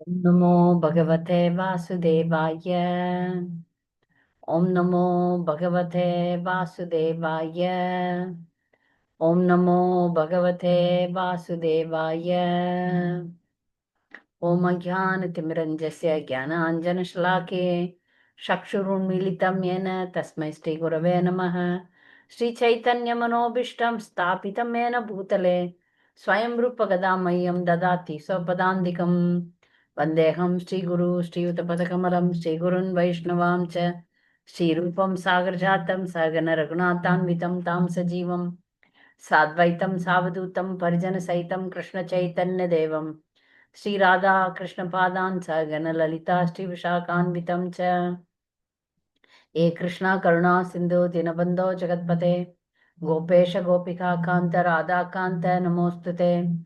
Om Namo Bhagavate Vasudevaya. Om Namo Bhagavate Vasudevaya. Om Namo Bhagavate Vasudevaya. Om Ajnanatimirandasya Jnananjanashlake Chakshurunmilitam Yena Tasmai Shri Gurave Namaha. Shri Chaitanya Manobishtam Stapitam Yena Bhutale Swayam Rupa Gadamayam Dadati Sopadandikam Vandeham Shri Guru Shri Utapatakamalam Shri Gurun Vaishnavam Cha Shri Rupam Sagar Jatam Sagana Raghunathanvitam Tam Sajivam Sadvaitam Savadutam Parijana Saitam Krishna Chaitanya Devam Sri Radha Krishna Padan Sagana Lalita Shri Vishakhanvitam Cha E Krishna Karuna Sindhu Dinabandho Jagatpate Gopesha Gopika Kanta Radha Kanta Namostute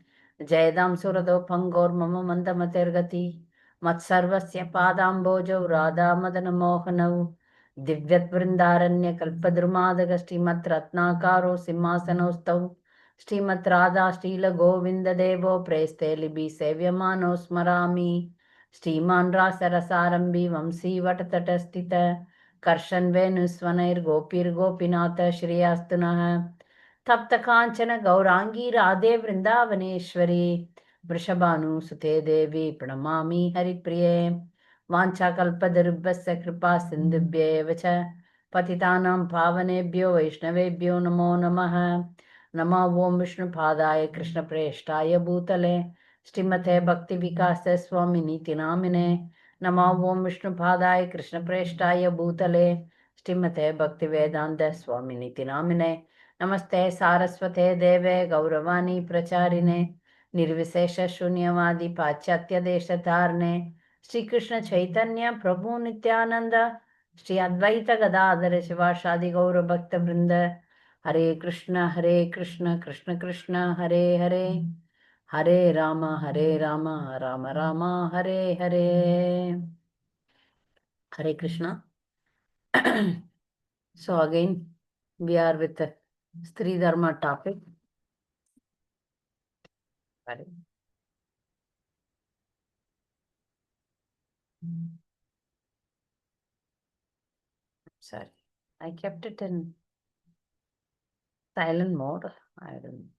Jayadam Surado Pangor Mama Mandamatergati Matsarvasya Padambojo Radha Madana Mohanau Divyat Vrindaranya Kalpadrumadaga Srimat Ratnakaro Simhasanostau Srimat Radha Srila Govinda Devo Preste Libi Sevyamano Smarami Sriman Rasarasarambi Vamsi Vatatatastita कर्षन्वेनुस्वनैर्गोपीर्गोपीनाथ श्रेयास्तुनः तप्तकाञ्चन गौराङ्गी Radhe Vrindavaneshwari वृषभानुसुते देवी प्रणमामि हरिप्रिये वाञ्छाकल्पतरुभ्यश्च कृपा सिन्धुभ्येव च पतितानां पावनेभ्यो वैष्णवेभ्यो नमो नमः नमो ॐ विष्णुपादाय कृष्णप्रेष्ठाय भूतले श्रीमते भक्तिविकास स्वामिनीति नामिने नमो ॐ विष्णुपादाय कृष्णप्रेष्ठाय भूतले श्रीमते भक्तिवेदान्त स्वामिनीति नामिने नमस्ते सारस्वते देवे गौरवाणी प्रचारिणे निर्विशेष शून्यवादी पाश्चात्य देशधारणे श्रीकृष्ण चैतन्य प्रभु नित्यानंद श्री अद्वैत गदाधर शिवासादि गौर भक्त वृंद हरे Krishna Krishna Krishna Hare Hare Hare Ram Ram Ram Hare Hare Hare Krishna. So again, we are with the Stri Dharma topic. Sorry. Sorry. I kept it in silent mode. I don't.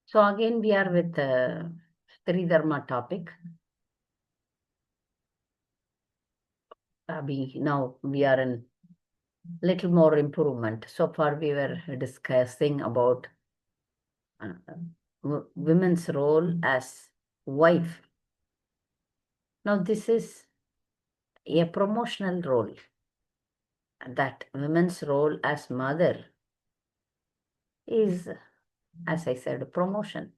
So again, we are with the Stri Dharma topic. Now we are in little more improvement. So far, we were discussing about women's role as wife. Now this is a promotional role. That women's role as mother is, as I said, promotion.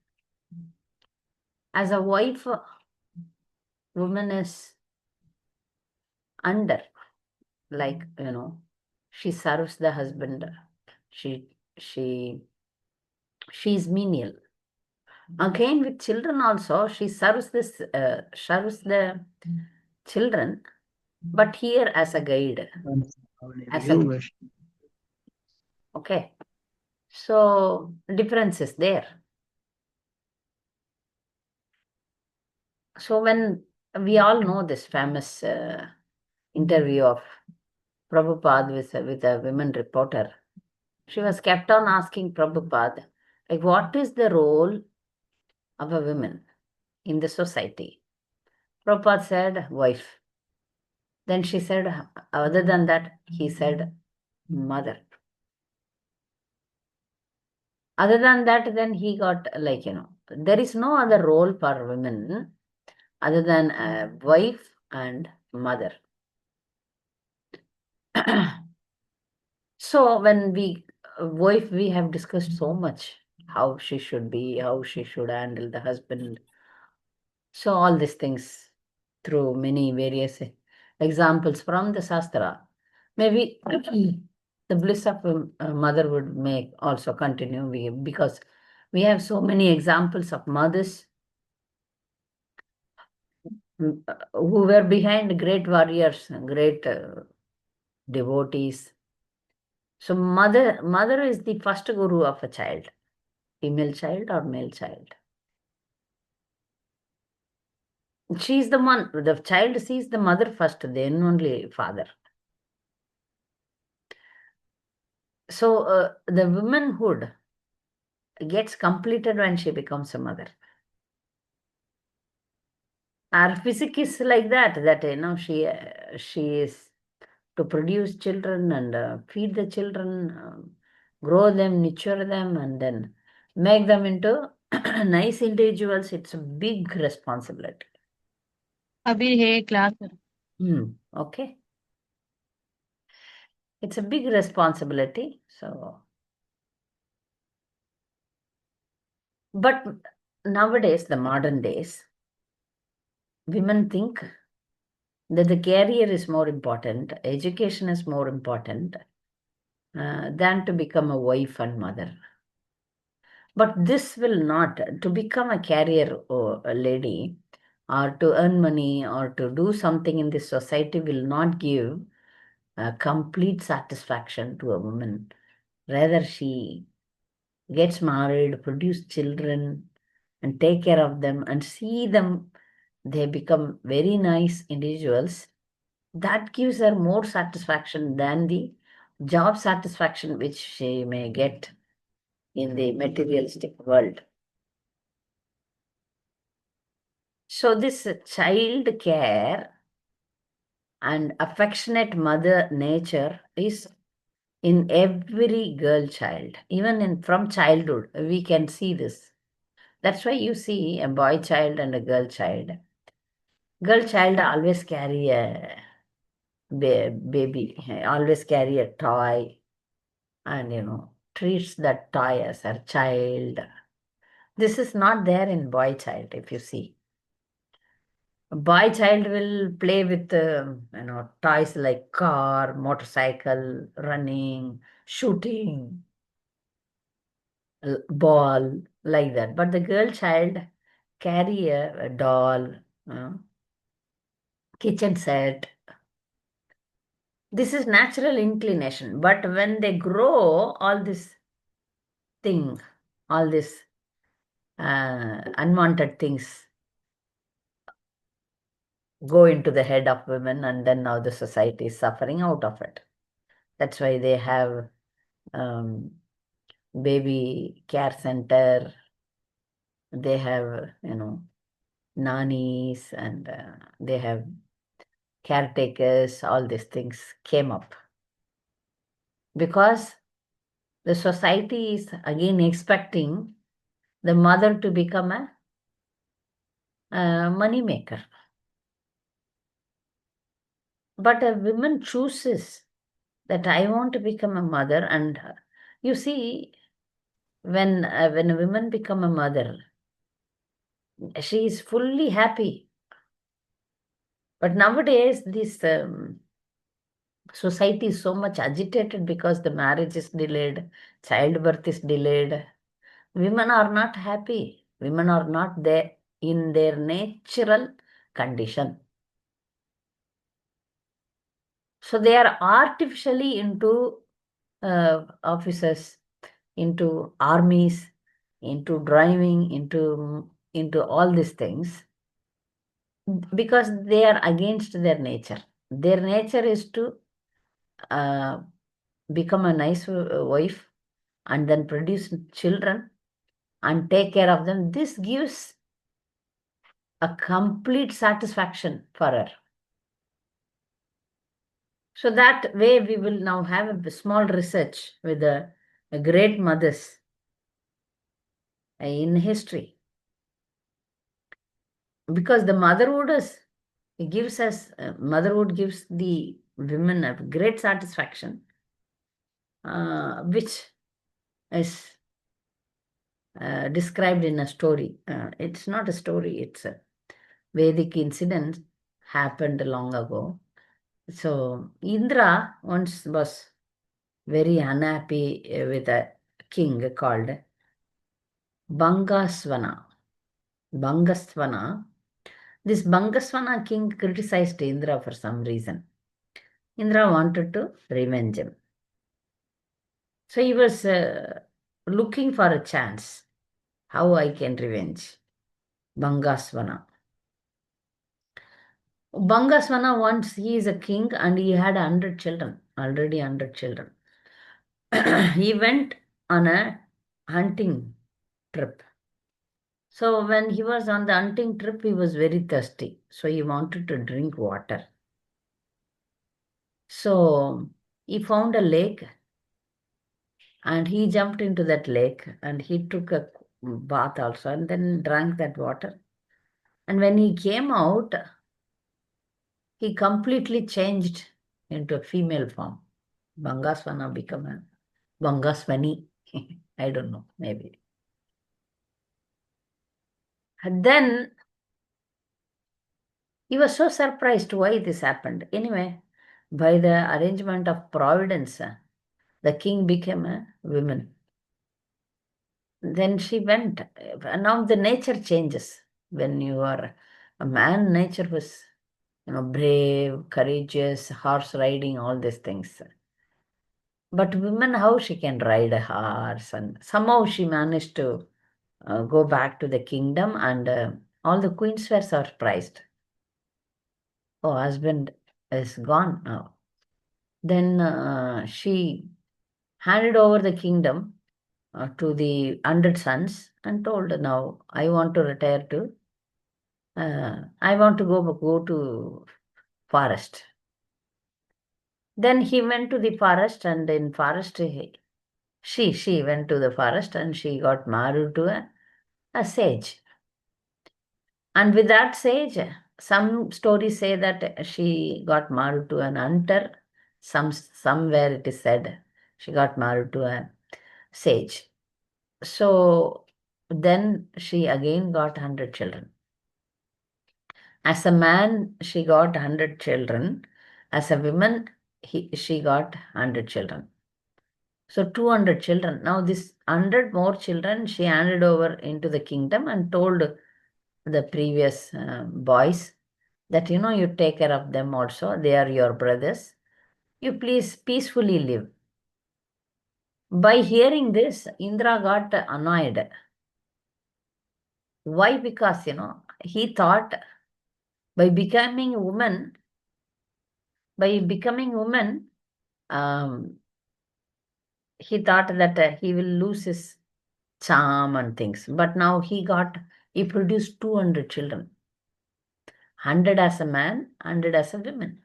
As a wife, woman is under, like, she serves the husband. She she's menial. Again, with children also, she serves the children, but here as a guide, as a okay. So difference is there. So when we all know this famous interview of Prabhupada with a women reporter, she was kept on asking Prabhupada, like, what is the role of a woman in the society? Prabhupada said, wife. Then she said, other than that, he said, mother. Other than that, then he got like, there is no other role for women other than a wife and mother. So when wife, we have discussed so much how she should be, how she should handle the husband. So all these things through many various examples from the Shastra. Maybe the bliss of a mother would make also continue because we have so many examples of mothers who were behind great warriors, great devotees. So mother is the first guru of a child, female child or male child. She's the one, the child sees the mother first, then only father. So the womanhood gets completed when she becomes a mother. Our physics is like that she is to produce children and feed the children, grow them, nurture them, and then make them into nice individuals. It's a big responsibility. अभी है class में। Okay. It's a big responsibility. So, but nowadays, the modern days, women think that the career is more important, education is more important than to become a wife and mother. But this will not, to become a career or a lady or to earn money or to do something in this society will not give complete satisfaction to a woman. Rather, she gets married, produce children, and take care of them and see them, they become very nice individuals. That gives her more satisfaction than the job satisfaction which she may get in the materialistic world. So, this child care and affectionate mother nature is in every girl child, even in from childhood, we can see this. That's why you see a boy child and a girl child. Girl child always carry a baby, always carry a toy, and treats that toy as her child. This is not there in boy child. If you see, a boy child will play with toys like car, motorcycle, running, shooting, ball, like that. But the girl child carry a doll, uh, kitchen set. This is natural inclination. But when they grow, all this thing, all this unwanted things go into the head of women, and then now the society is suffering out of it. That's why they have um, baby care center. They have nannies, and they have caretakers. All these things came up because the society is again expecting the mother to become a money maker. But a woman chooses that I want to become a mother, and you see, when a woman become a mother, she is fully happy. But nowadays, this society is so much agitated because the marriage is delayed, childbirth is delayed. Women are not happy. Women are not there in their natural condition. So they are artificially into offices, into armies, into driving, into all these things because they are against their nature. Their nature is to uh, become a nice wife and then produce children and take care of them. This gives a complete satisfaction for her. So that way we will now have a small research with the great mothers in history. Because the motherhood is, it gives us, motherhood gives the women a great satisfaction, which is described in a story. It's not a story, it's a Vedic incident happened long ago. So Indra once was very unhappy with a king called Bhangaswana. Bhangaswana. This Bhangaswana king criticized Indra for some reason. Indra wanted to revenge him. So he was looking for a chance. How I can revenge. Bhangaswana. Bhangaswana once he is a king and he had 100 children, already 100 children. He went on a hunting trip. So when he was on the hunting trip, he was very thirsty. So he wanted to drink water. So he found a lake and he jumped into that lake and he took a bath also and then drank that water. And when he came out, he completely changed into a female form. Bhangaswana become a Bhangaswani. I don't know, maybe. And then he was so surprised why this happened. Anyway, by the arrangement of providence, the king became a woman. Then she went. Now the nature changes. When you are a man, nature was, brave, courageous, horse riding, all these things. But women, how she can ride a horse, and somehow she managed to go back to the kingdom, and all the queens were surprised. Oh, husband is gone now. Then she handed over the kingdom to the 100 sons and told, now I want to retire to, I want to go to forest. Then he went to the forest, and in forest, she went to the forest and she got married to a sage. And with that sage, some stories say that she got married to an hunter. Somewhere it is said she got married to a sage. So then she again got 100 children. As a man, she got 100 children. As a woman, she got 100 children. So 200 children. Now this 100 more children she handed over into the kingdom and told the previous boys that you take care of them also. They are your brothers. You please peacefully live. By hearing this, Indra got annoyed. Why? Because he thought by becoming a woman, by becoming woman, um, he thought that he will lose his charm and things. But now he produced 200 children, 100 as a man, 100 as a woman.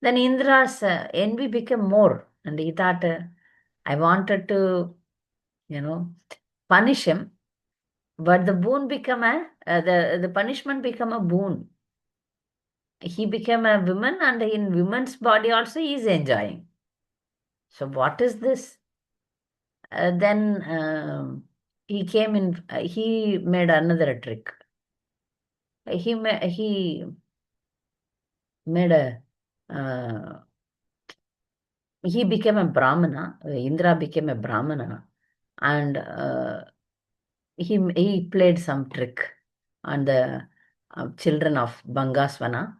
Then Indra's envy became more, and he thought, I wanted to, you know, punish him, but the boon become the punishment become a boon. He became a woman, and in woman's body also he is enjoying. So what is this? Then he came in. He made another trick. He made a. He became a brahmana. Indra became a brahmana, and he played some trick on the children of Bhangaswana,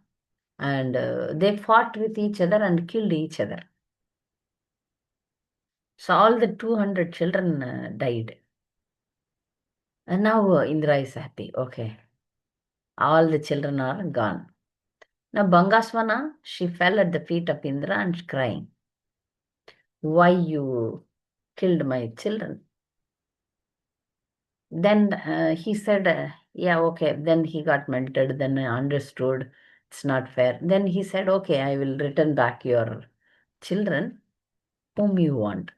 and they fought with each other and killed each other. So all the 200 children died. And now Indra is happy. Okay, all the children are gone. Now Bhangaswana, she fell at the feet of Indra and crying, why you killed my children? Then he said, yeah, okay. Then he got melted. Then I understood it's not fair. Then he said, okay, I will return back your children whom you want.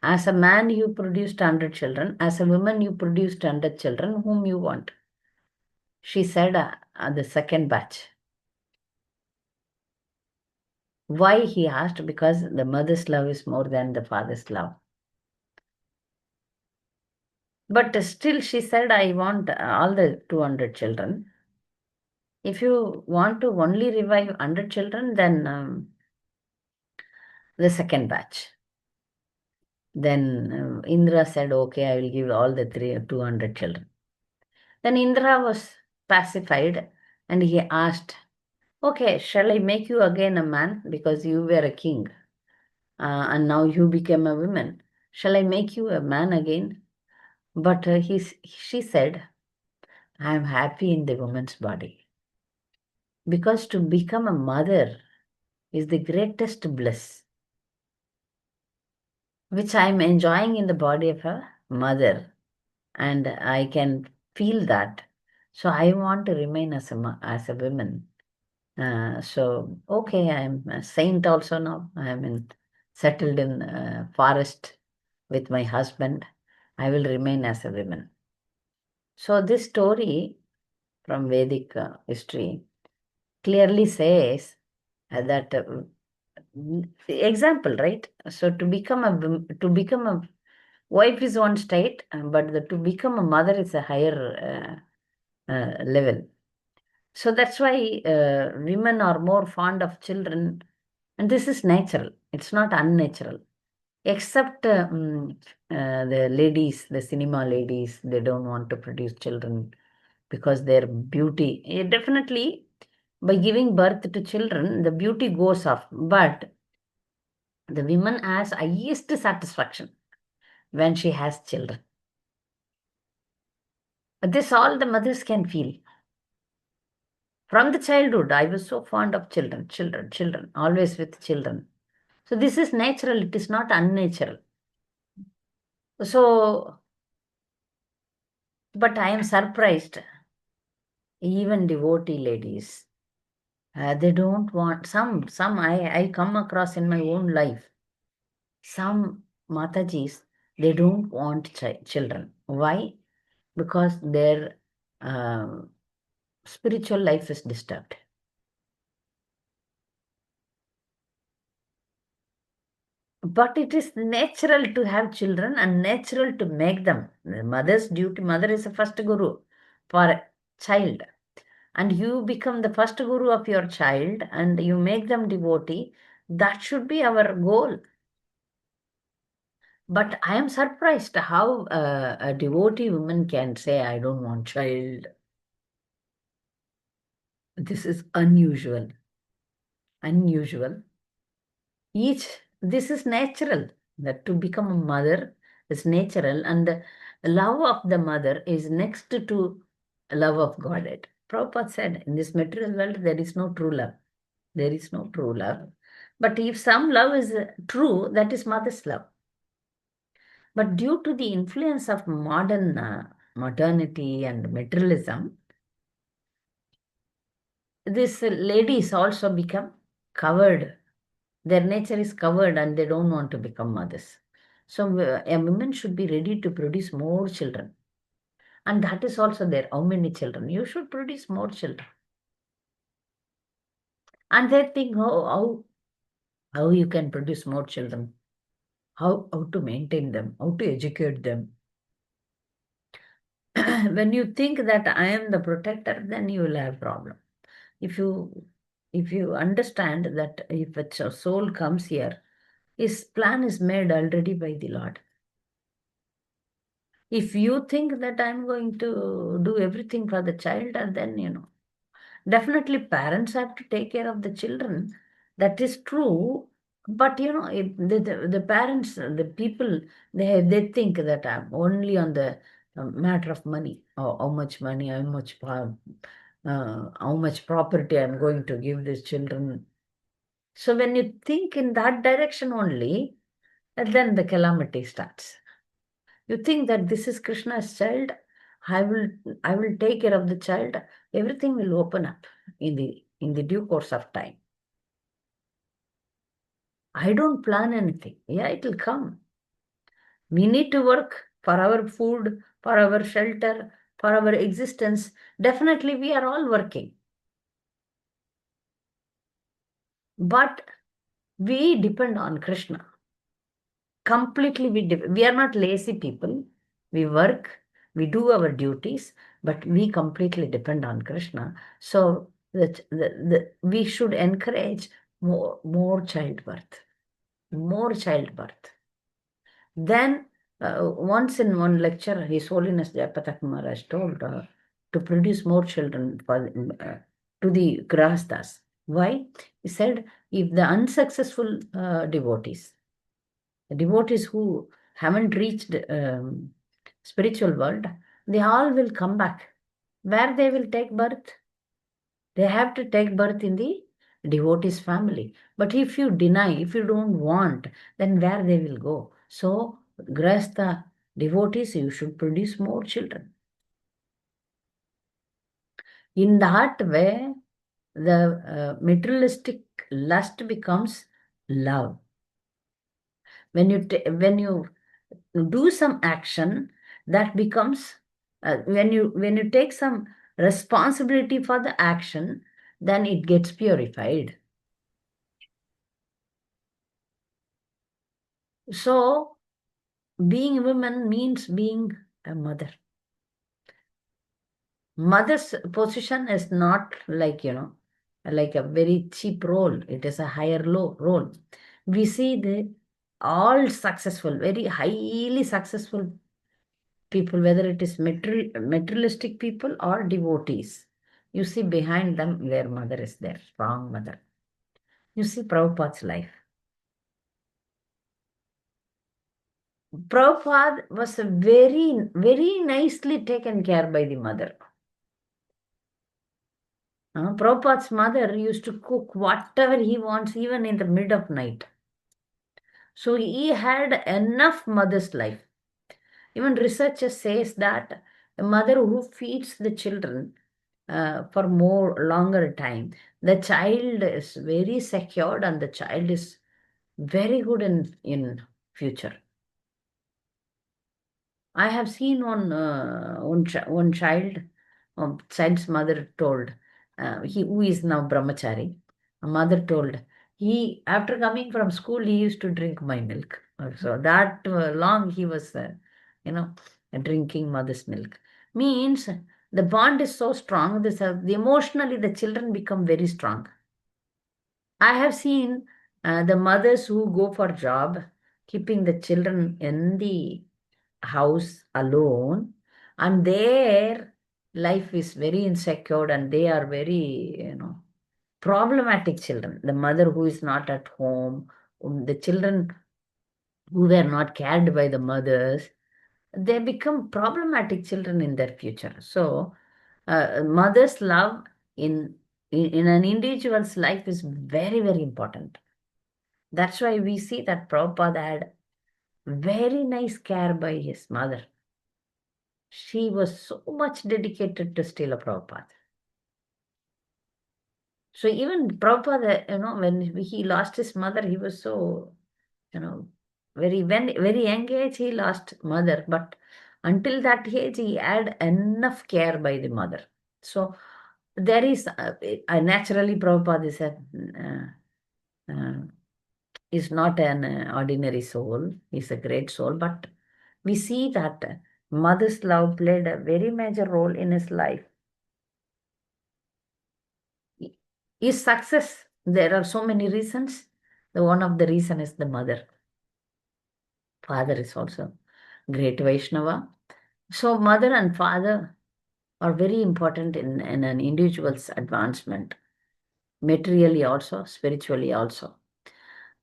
As a man, you produced 100 children. As a woman, you produced 100 children whom you want. She said, the second batch. Why? He asked, because the mother's love is more than the father's love. But still, she said, I want all the 200 children. If you want to only revive 100 children, then the second batch. Then Indra said, okay, I will give all the 200 children. Then Indra was pacified and he asked, okay, shall I make you again a man because you were a king? and now you became a woman. Shall I make you a man again? But she said, I am happy in the woman's body because to become a mother is the greatest bliss, which I am enjoying in the body of a mother, and I can feel that. So I want to remain as as a woman. So okay, I'm a saint also now. I'm settled in forest with my husband. I will remain as a woman. So this story from Vedic history clearly says that example, right? So to become a wife is one state, but to become a mother is a higher level. So that's why women are more fond of children, and this is natural. It's not unnatural. Except the ladies, the cinema ladies, they don't want to produce children because their beauty, definitely by giving birth to children, the beauty goes off. But the woman has highest satisfaction when she has children. This all the mothers can feel. From the childhood, I was so fond of children, children, children, always with children. So this is natural, it is not unnatural. So, but I am surprised, even devotee ladies, they don't want, some I come across in my own life, some Matajis, they don't want children. Why? Because their spiritual life is disturbed. But it is natural to have children and natural to make them. The mother's duty, mother is the first guru for a child. And you become the first guru of your child and you make them devotee. That should be our goal. But I am surprised how a devotee woman can say, I don't want child. This is unusual. Unusual. This is natural. That to become a mother is natural, and the love of the mother is next to love of Godhead. Prabhupada said, in this material world, there is no true love. There is no true love. But if some love is true, that is mother's love. But due to the influence of modern modernity and materialism, these ladies also become covered. Their nature is covered and they don't want to become mothers. So a woman should be ready to produce more children. And that is also there. How many children? You should produce more children. And they think, how you can produce more children? How to maintain them? How to educate them? When you think that I am the protector, then you will have problem. If you understand that if a soul comes here, his plan is made already by the Lord. If you think that I'm going to do everything for the child, and then definitely parents have to take care of the children. That is true. But the parents, the people, they think that I'm only on the matter of money, or how much money, how much property I'm going to give these children. So when you think in that direction only, then the calamity starts. You think that this is Krishna's child, I will I will take care of the child, everything will open up in the due course of time. I don't plan anything. Yeah, it will come. We need to work for our food, for our shelter, for our existence. Definitely we are all working. But we depend on Krishna. Completely we are not lazy people. We work, we do our duties, but we completely depend on Krishna. So that we should encourage more childbirth, more childbirth. Then once in one lecture, His Holiness Jayapatak Maharaj told to produce more children to the grahasthas. Why? He said, if the unsuccessful devotees, devotees who haven't reached spiritual world, they all will come back. Where they will take birth? They have to take birth in the devotee's family. But if you deny, if you don't want, then where they will go? So, grasta devotees, you should produce more children. In that way, the materialistic lust becomes love. When you do some action, that becomes when you take some responsibility for the action, then it gets purified. So being a woman means being a mother. Mother's position is not like, like a very cheap role. It is a higher low role. We see the all successful, very highly successful people, whether it is materialistic people or devotees. You see behind them their mother is there, strong mother. You see Prabhupada's life. Prabhupada was a very, very nicely taken care by the mother. Prabhupada's mother used to cook whatever he wants, even in the mid of night. So he had enough mother's life. Even researcher says that a mother who feeds the children for more longer time, the child is very secured and the child is very good in future. I have seen one child, child's mother told, he who is now brahmachari, a mother told, he after coming from school he used to drink my milk. So that long he was, you know, drinking mother's milk. Means the bond is so strong. The emotionally the children become very strong. I have seen the mothers who go for job, keeping the children in the house alone, and their life is very insecure and they are very, problematic children. The mother who is not at home, the children who were not cared by the mothers, they become problematic children in their future. So, mother's love in an individual's life is very, very important. That's why we see that Prabhupada had very nice care by his mother. She was so much dedicated to Srila Prabhupada. So even Prabhupada, when he lost his mother, he was so, very young age he lost mother, but until that age he had enough care by the mother. So there is naturally Prabhupada uh, is not an ordinary soul. He's a great soul, but we see that mother's love played a very major role in his life. His success, there are so many reasons. The one of the reason is the mother. Father is also great Vaishnava. So mother and father are very important in an individual's advancement, materially also, spiritually also.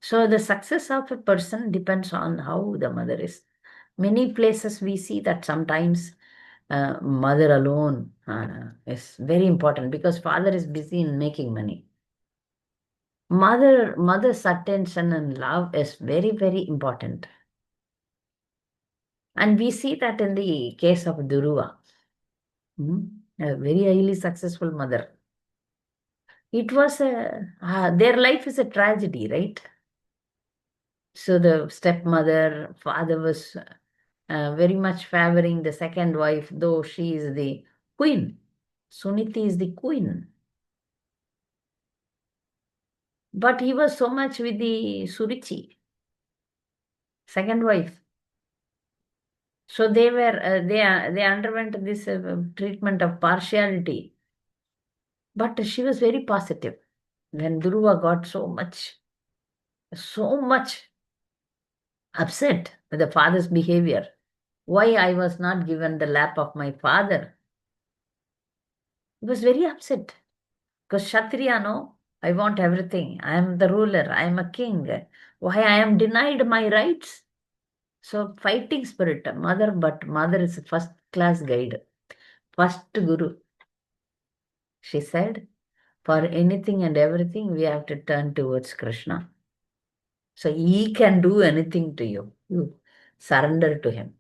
So the success of a person depends on how the mother is. Many places we see that sometimes mother alone is very important because father is busy in making money. Mother's attention and love is very, very important. And we see that in the case of Duruva, a very highly successful mother. It was their life is a tragedy, right? So the stepmother, father was very much favoring the second wife, though she is the queen. Suniti is the queen. But he was so much with the Surichi, second wife. So they underwent this treatment of partiality. But she was very positive. When Dhruva got so much upset with the father's behavior, why I was not given the lap of my father, he was very upset. Because Kshatriya, no, I want everything. I am the ruler. I am a king. Why I am denied my rights? So fighting spirit, mother, but mother is first class guide, first guru. She said, for anything and everything, we have to turn towards Krishna. So he can do anything to you. You surrender to him.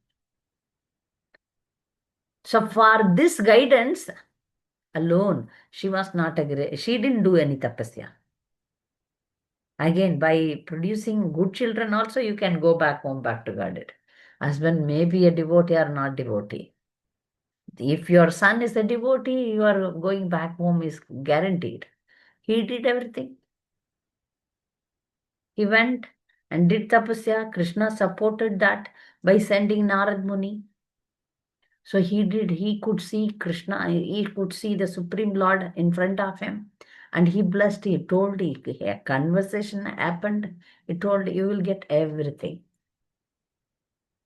So for this guidance alone, she was not a great, she didn't do any tapasya. Again, by producing good children also, you can go back home, back to God. Husband may be a devotee or not devotee. If your son is a devotee, your going back home is guaranteed. He did everything. He went and did tapasya. Krishna supported that by sending Narad Muni. So he did, he could see Krishna, he could see the Supreme Lord in front of him. And he blessed, he told, a conversation happened. He told, you will get everything.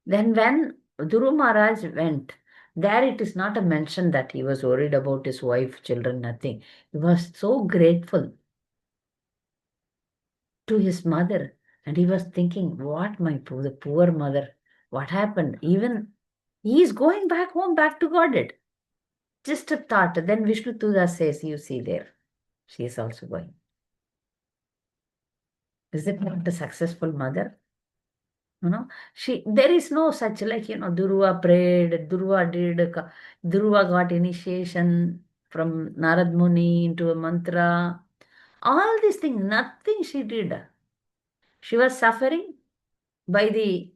Then when Dhuru Maharaj went, there it is not a mention that he was worried about his wife, children, nothing. He was so grateful to his mother. And he was thinking, what the poor mother, what happened? Even he is going back home, back to Godhead. Just a thought. Then Vishnu Tuda says, you see there, she is also going. Is it not a successful mother? There is no such like, Durva prayed, Durva did, Durva got initiation from Narad Muni into a mantra. All these things, nothing she did. She was suffering by the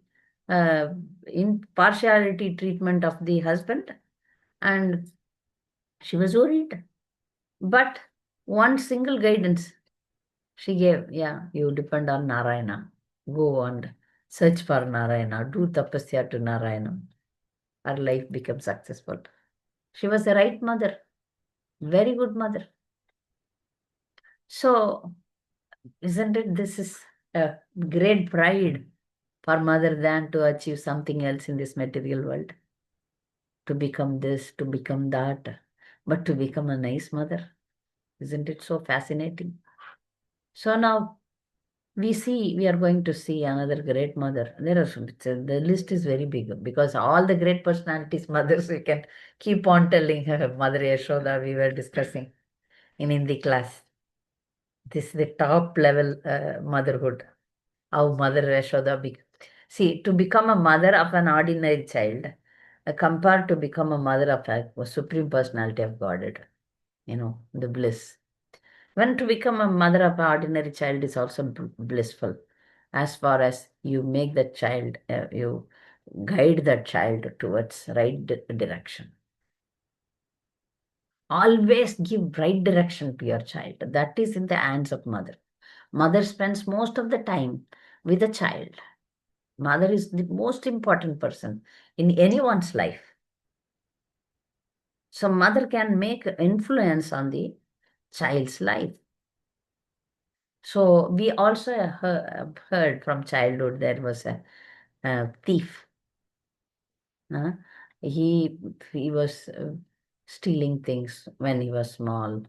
uh, impartiality treatment of the husband, and she was worried. But one single guidance she gave, yeah, you depend on Narayana. Go and search for Narayana. Do tapasya to Narayana. Her life becomes successful. She was a right mother, very good mother. So, isn't it? This is a great pride for mother than to achieve something else in this material world. To become this, to become that, but to become a nice mother. Isn't it so fascinating? So now we are going to see another great mother. The list is very big because all the great personalities, mothers, we can keep on telling her. Mother Yashoda, we were discussing in Hindi class. This is the top level motherhood. How Mother Yashoda see, to become a mother of an ordinary child, compared to become a mother of a supreme personality of Godhead, the bliss. When to become a mother of an ordinary child is also blissful, as far as you make that child, you guide that child towards right direction. Always give right direction to your child. That is in the hands of mother. Mother spends most of the time with the child. Mother is the most important person in anyone's life. So mother can make influence on the child's life. So we also heard from childhood there was a thief. uh, he he was stealing things when he was small.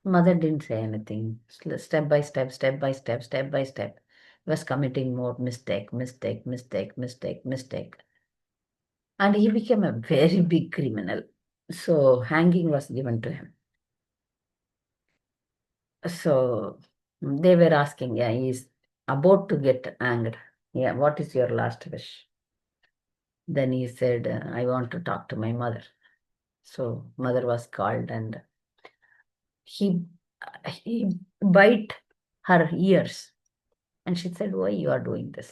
Mother didn't say anything. Step by step, step by step, step by step. He was committing more mistake. And he became a very big criminal. So hanging was given to him. So they were asking, yeah, he's about to get hanged. Yeah, what is your last wish? Then he said, I want to talk to my mother. So mother was called and he he bite her ears. And she said, why you are doing this?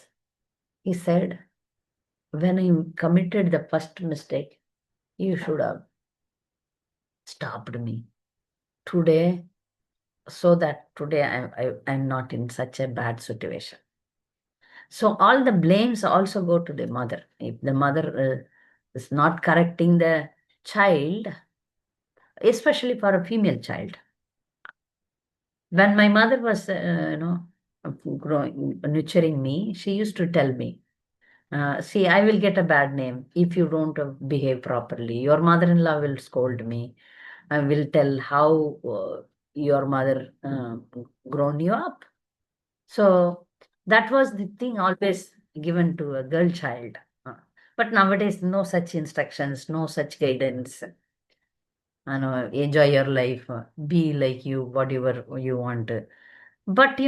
He said, when I committed the first mistake, you should have stopped me. Today, so that today I'm not in such a bad situation. So all the blames also go to the mother. If the mother is not correcting the child, especially for a female child. When my mother was, growing, nurturing me, she used to tell me, see, I will get a bad name if you don't behave properly. Your mother-in-law will scold me. I will tell how your mother grown you up. So That was the thing always given to a girl child. Uh, But nowadays, no such instructions, no such guidance. Enjoy your life, be like you, whatever you want. But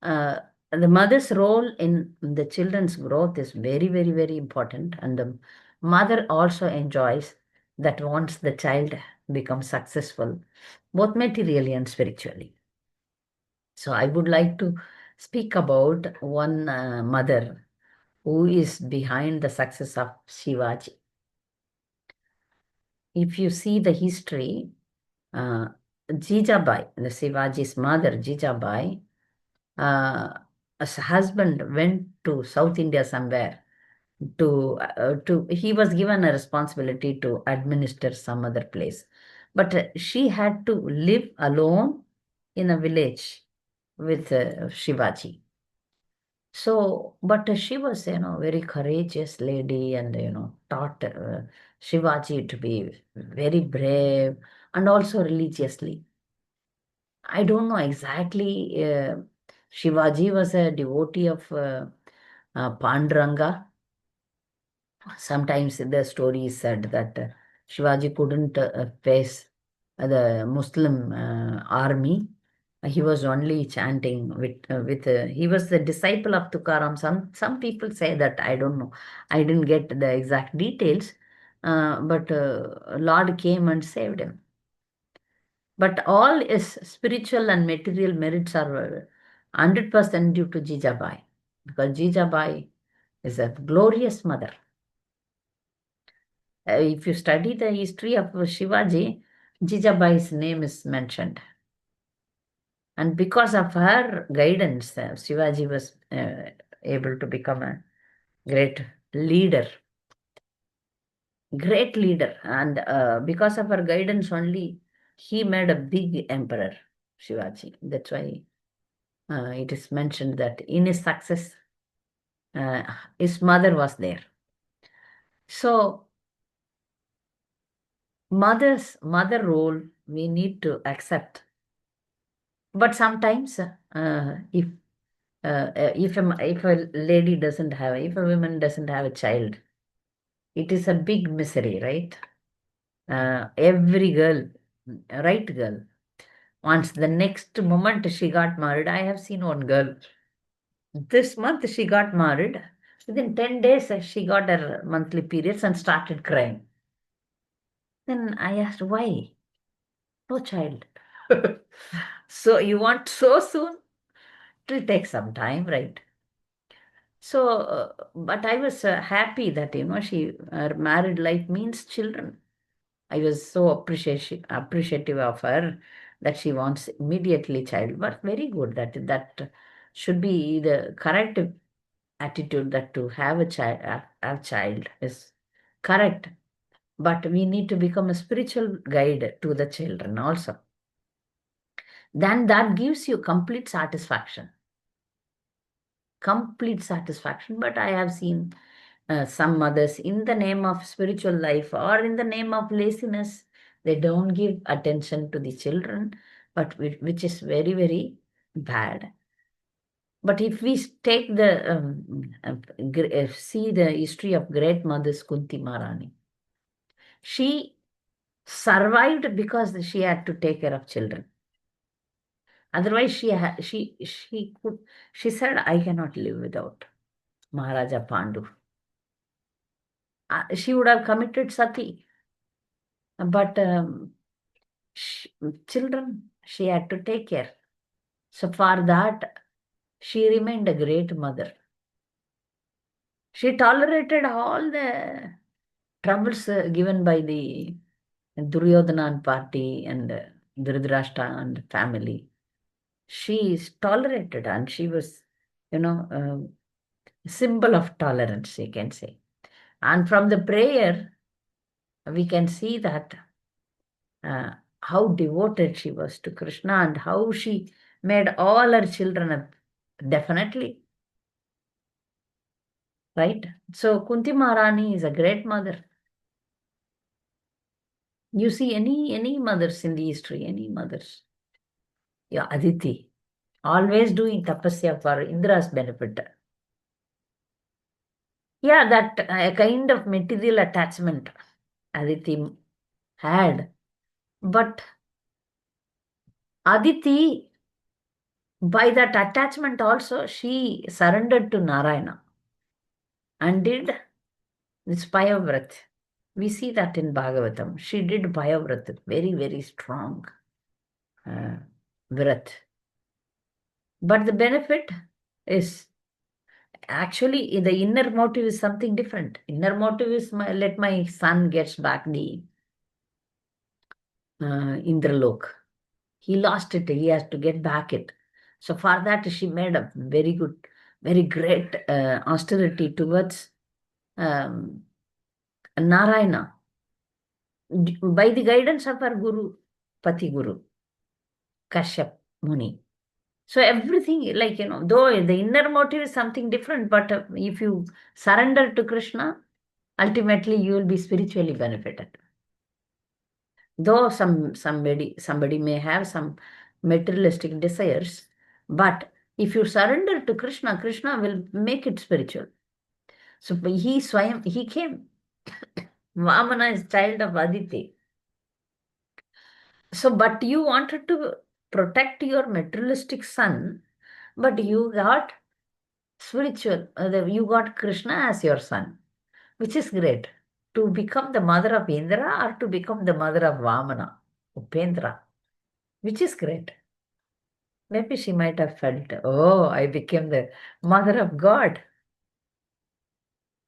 uh, the mother's role in the children's growth is very, very, very important. And the mother also enjoys that once the child becomes successful, both materially and spiritually. So I would like to speak about one mother who is behind the success of Shivaji. If you see the history, uh, Jijabai, the Shivaji's mother, Jijabai, as husband went to South India somewhere to he was given a responsibility to administer some other place, but she had to live alone in a village with Shivaji. So, but she was, very courageous lady and, taught Shivaji to be very brave and also religiously. I don't know exactly. Shivaji was a devotee of Panduranga. Sometimes the story is said that Shivaji couldn't face the Muslim army. He was only chanting with. He was the disciple of Tukaram. Some people say that, I don't know. I didn't get the exact details, but Lord came and saved him. But all his spiritual and material merits are 100% due to Jijabai, because Jijabai is a glorious mother. If you study the history of Shivaji, Jijabai's name is mentioned. And because of her guidance, Shivaji was able to become a great leader, great leader. And because of her guidance only, he made a big emperor, Shivaji. That's why it is mentioned that in his success, uh, his mother was there. So, mother role we need to accept. But sometimes, if a lady doesn't have, if a woman doesn't have a child, it is a big misery, right? Every girl, right girl, wants the next moment she got married. I have seen one girl. This month she got married. Within 10 days, she got her monthly periods and started crying. Then I asked, why? No child. So you want so soon? It will take some time, right? So, but I was happy that, her married life means children. I was so appreciative of her that she wants immediately child. But very good that should be the correct attitude, that to have a child is correct. But we need to become a spiritual guide to the children also. Then that gives you complete satisfaction. Complete satisfaction. But I have seen some mothers, in the name of spiritual life or in the name of laziness, they don't give attention to the children, but which is very, very bad. But if we take the see the history of great mothers, Kunti Maharani, she survived because she had to take care of children. Otherwise, she could, she said, I cannot live without Maharaja Pandu. She would have committed sati, but sh children she had to take care. So for that, she remained a great mother. She tolerated all the troubles given by the Duryodhana party and Dhritarashtra and family. She is tolerated, and she was, symbol of tolerance, you can say. And from the prayer, we can see that uh, how devoted she was to Krishna and how she made all her children definitely, right? So Kunti Maharani is a great mother. You see any mothers in the history, any mothers? Yeah, Aditi. always doing tapasya for Indra's benefit. Yeah, that kind of material attachment Aditi had. But Aditi, by that attachment also, she surrendered to Narayana and did this Payavrat. We see that in Bhagavatam. She did Payavrat, very, very strong uh, vrat. But the benefit is actually the inner motive is something different. Inner motive is let my son gets back the Indralok. He lost it. He has to get back it. So for that, she made a very good, very great austerity towards um, Narayana by the guidance of our Guru, Pati Guru, Kashyap Muni. So everything, like, though the inner motive is something different, but if you surrender to Krishna, ultimately you will be spiritually benefited. Though somebody may have some materialistic desires, but if you surrender to Krishna, Krishna will make it spiritual. So he came. Vamana is child of Aditi. So, but you wanted to protect your materialistic son, but you got spiritual, you got Krishna as your son, which is great. To become the mother of Indra or to become the mother of Vamana, Upendra, which is great. Maybe she might have felt, oh, I became the mother of God.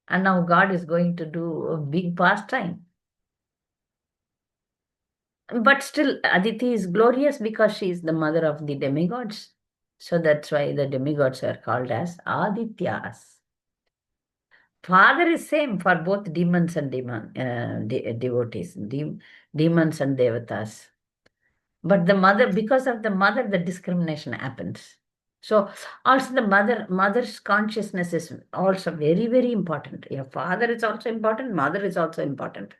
And now God is going to do a big pastime. But still, Aditi is glorious because she is the mother of the demigods. So that's why the demigods are called as Adityas. Father is same for both demons and devotees, demons and devatas. But the mother, because of the mother, the discrimination happens. So also the mother's consciousness is also very, very important. Your father is also important, mother is also important.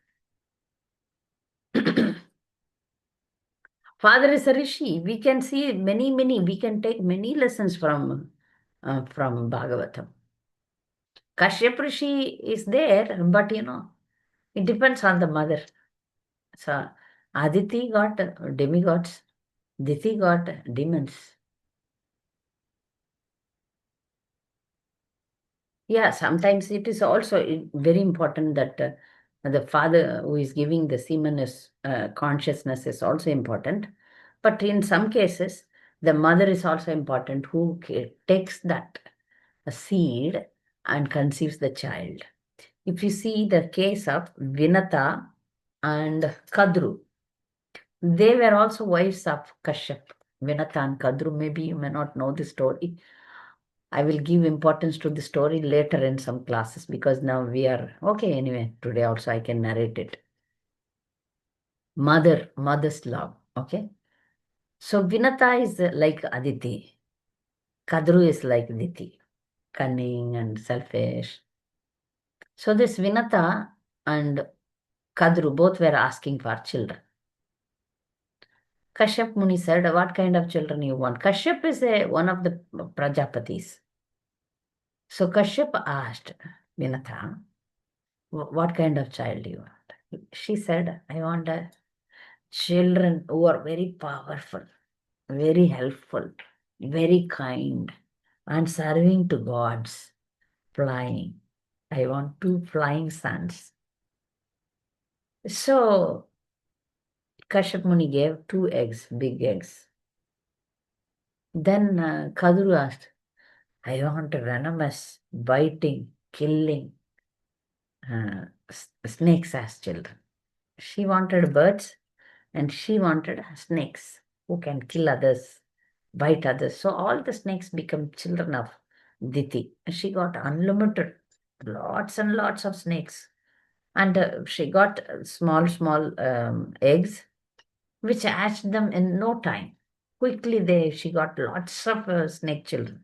Father is a rishi. We can see we can take many lessons from Bhagavatam. Kashyap Rishi is there, but it depends on the mother. So Aditi got demigods, Diti got demons. Yeah, sometimes it is also very important that the father who is giving the semen is consciousness is also important. But in some cases, the mother is also important who takes that seed and conceives the child. If you see the case of Vinata and Kadru, they were also wives of Kashyap. Vinata and Kadru, maybe you may not know the story. I will give importance to the story later in some classes because now we are okay. Anyway, today also I can narrate it. Mother's love. Okay. So Vinata is like Aditi. Kadru is like Diti, cunning and selfish. So this Vinata and Kadru both were asking for children. Kashyap Muni said, what kind of children you want? Kashyap is one of the Prajapatis. So Kashyap asked Vinata, what kind of child do you want? She said, I want children who are very powerful, very helpful, very kind, and serving to gods, flying. I want two flying sons. So Kashyap Muni gave two eggs, big eggs. Then Kadru asked, I want venomous, biting, killing snakes as children. She wanted birds and she wanted snakes who can kill others, bite others. So all the snakes become children of Diti. She got unlimited, lots and lots of snakes. And she got small eggs, which hatched them in no time. Quickly, she got lots of snake children.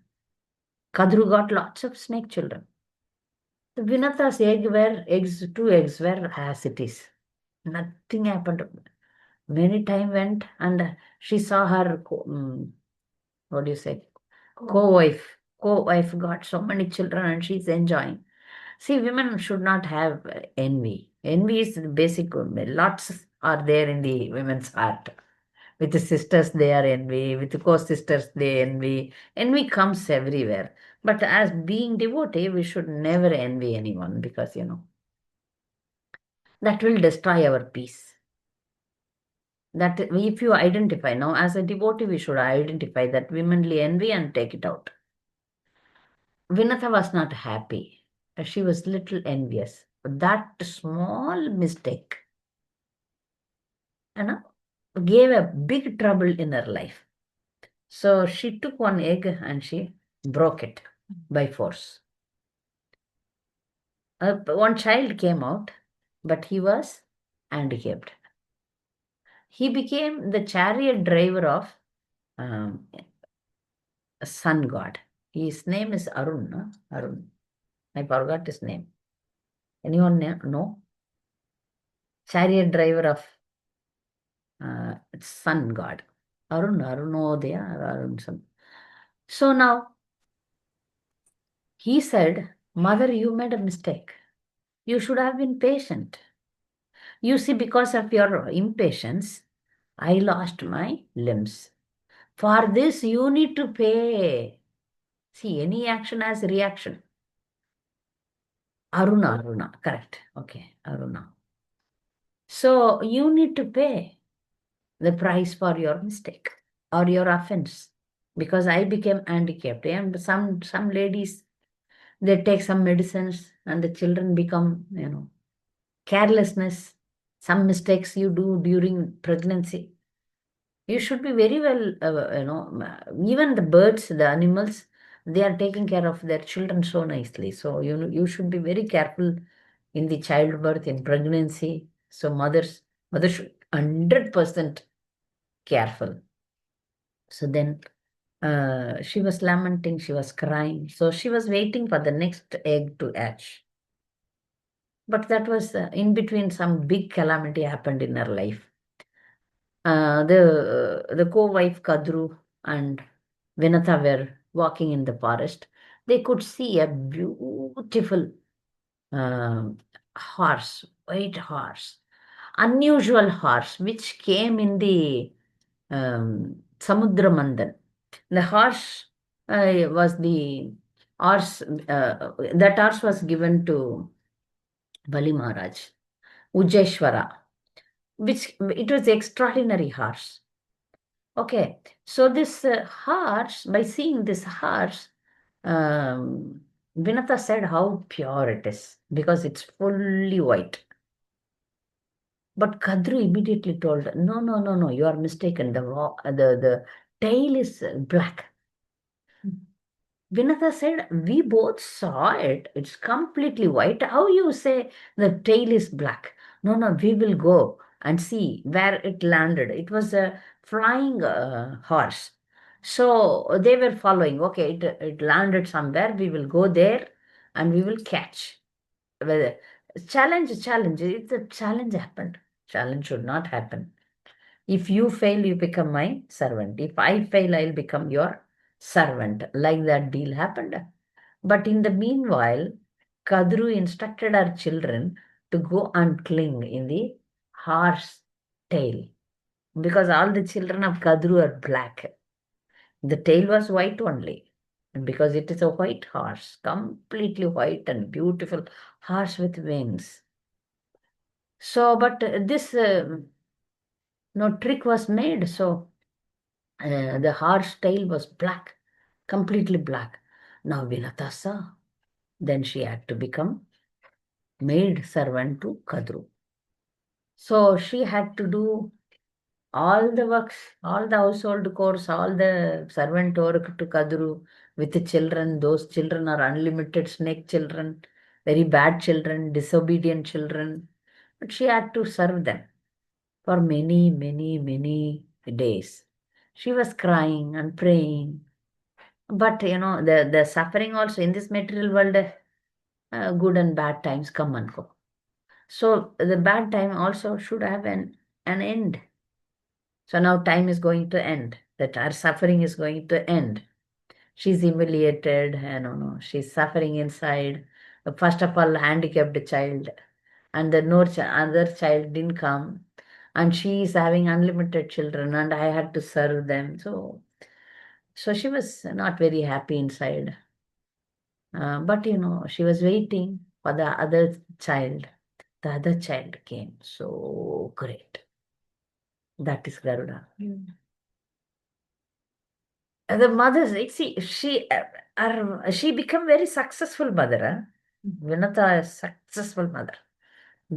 Kadru got lots of snake children. The Vinata's two eggs were as it is. Nothing happened. Many time went and she saw her What do you say? Co-wife. Co-wife got so many children and she's enjoying. See, women should not have envy. Envy is the basic. Lots are there in the women's heart. With the sisters, they are envy. With the co-sisters, they envy. Envy comes everywhere. But as being devotee, we should never envy anyone because, that will destroy our peace. That if you identify now as a devotee, we should identify that womanly envy and take it out. Vinata was not happy. She was little envious. That small mistake, you know, gave a big trouble in her life. So she took one egg and she broke it by force. One child came out, but he was handicapped. He became the chariot driver of um, sun god. His name is Arun. No? Arun. I forgot his name. Anyone know? Chariot driver of sun god. Arunodaya, Arun. So now he said, Mother, you made a mistake. You should have been patient. You see, because of your impatience, I lost my limbs. For this, you need to pay. See, any action has reaction. Aruna, correct. Okay, Aruna. So you need to pay the price for your mistake or your offense because I became handicapped. And some ladies, they take some medicines and the children become, carelessness. Some mistakes you do during pregnancy. You should be very well, even the birds, the animals, they are taking care of their children so nicely. So, you should be very careful in the childbirth, in pregnancy. So, mother should 100% careful. So then she was lamenting, she was crying. So she was waiting for the next egg to hatch. But that was in between some big calamity happened in her life. The co-wife Kadru and Vinata were walking in the forest. They could see a beautiful uh, horse, white horse, unusual horse, which came in the Samudra Mandan. The horse was the horse, that horse was given to Bali Maharaj, Ujjeshwara, which it was extraordinary horse. Okay, so this horse, by seeing this horse, um, Vinata said how pure it is because it's fully white. But Kadru immediately told, no, no, no, no, you are mistaken. The tail is black. Vinata said, we both saw it. It's completely white. How you say the tail is black? No, no, we will go and see where it landed. It was a flying horse. So they were following. Okay, it landed somewhere. We will go there and we will catch. Whether challenge. It's a challenge happened. Challenge should not happen. If you fail, you become my servant. If I fail, I'll become your servant. Like that deal happened. But in the meanwhile, Kadru instructed her children to go and cling in the horse tail because all the children of Kadru are black. The tail was white only. And because it is a white horse, completely white and beautiful horse with wings. So, but this no trick was made. So the horse tail was black, completely black. Now Vinata saw. Then she had to become maid servant to Kadru. So she had to do all the works, all the household chores, all the servant work to Kadru with the children. Those children are unlimited snake children, very bad children, disobedient children. But she had to serve them for many, many, many days. She was crying and praying. But the suffering also in this material world, good and bad times come and go. So the bad time also should have an end. So now time is going to end. that her suffering is going to end. She's humiliated, no, she's suffering inside. First of all, handicapped child, and the no other child didn't come, and she is having unlimited children, and I had to serve them. So she was not very happy inside. But she was waiting for the other child. The other child came. So great. That is Garuda. And the mother, see, she became very successful mother. Huh? Vinata is successful mother.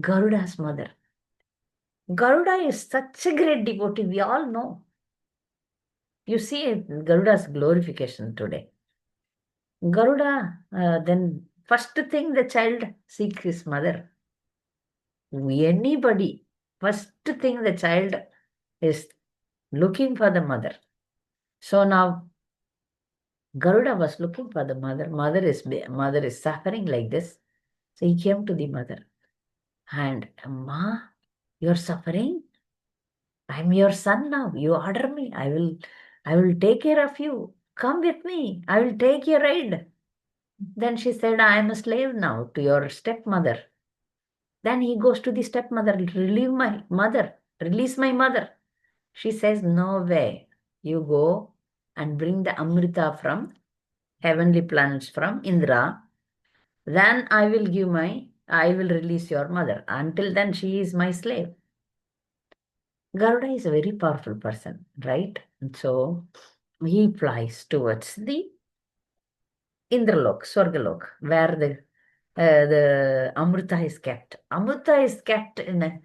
Garuda's mother. Garuda is such a great devotee. We all know. You see Garuda's glorification today. Garuda, then first thing the child seeks his mother. Anybody, first thing the child is looking for the mother. So now Garuda was looking for the mother. Mother is suffering like this. So he came to the mother. And Ma, you're suffering? I'm your son now. You order me. I will take care of you. Come with me. I will take your ride. Then she said, I am a slave now to your stepmother. Then he goes to the stepmother, relieve my mother, release my mother. She says, no way. You go and bring the Amrita from heavenly planets from Indra. Then I will release your mother. Until then, she is my slave. Garuda is a very powerful person, right? And so he flies towards the Indralok, Swargalok, where the Amrita is kept. Amrita is kept in a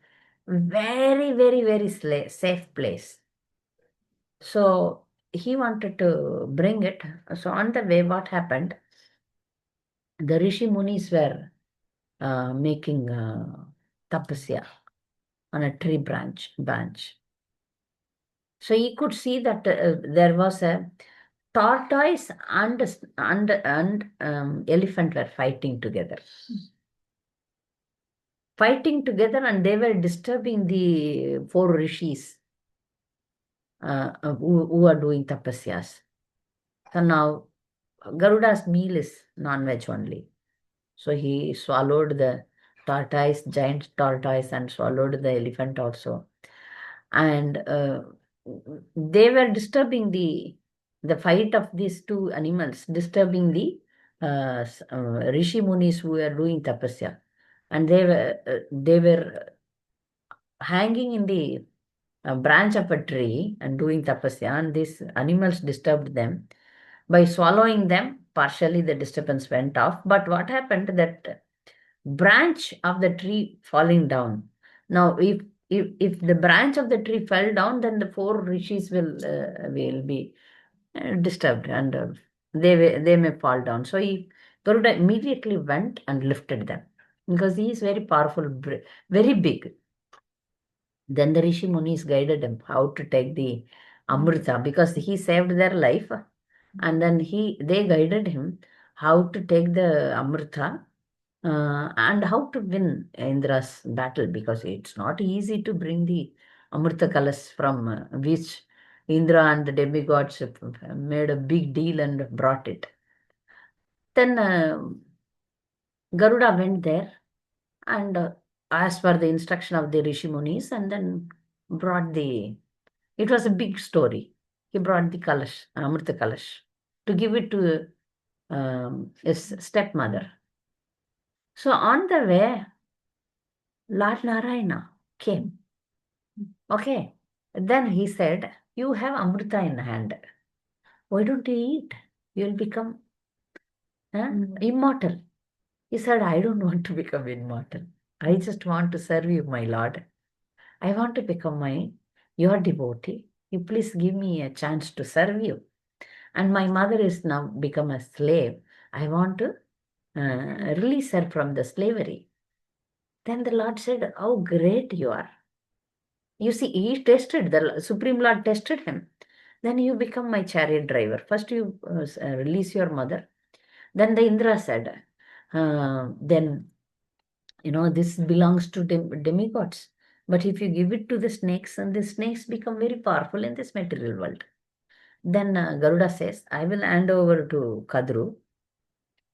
very, very, very safe place. So he wanted to bring it. So on the way, what happened? The Rishi Munis were making tapasya on a tree branch. So he could see that there was a tortoise and elephant were fighting together. Fighting together, and they were disturbing the four rishis who are doing tapasyas. So now Garuda's meal is non-veg only. So he swallowed the giant tortoise, and swallowed the elephant also. And they were disturbing the fight of these two animals, disturbing the Rishi Munis who were doing tapasya. And they were hanging in the branch of a tree and doing tapasya, and these animals disturbed them. By swallowing them, partially the disturbance went off. But what happened, that branch of the tree falling down. Now, if the branch of the tree fell down, then the four rishis will be disturbed, and they may fall down. So Garuda immediately went and lifted them, because he is very powerful, very big. Then the Rishi Munis guided him how to take the Amrita, because he saved their life. And then they guided him how to take the Amrita, and how to win Indra's battle, because it's not easy to bring the Amrita Kalas from which Indra and the demigods made a big deal and brought it. Then Garuda went there, and asked for the instruction of the Rishi Munis, and then brought it was a big story. He brought the Kalash, Amrita Kalash, to give it to his stepmother. So on the way, Lord Narayana came. Okay. Then he said, you have Amrita in hand. Why don't you eat? You'll become immortal. He said, I don't want to become immortal. I just want to serve you, my Lord. I want to become your devotee. You please give me a chance to serve you. And my mother is now become a slave. I want to release her from the slavery. Then the Lord said, how great you are. You see, the Supreme Lord tested him. Then you become my chariot driver. First you release your mother. Then the Indra said, then, this belongs to demigods. But if you give it to the snakes, and the snakes become very powerful in this material world. Then Garuda says, I will hand over to Kadru.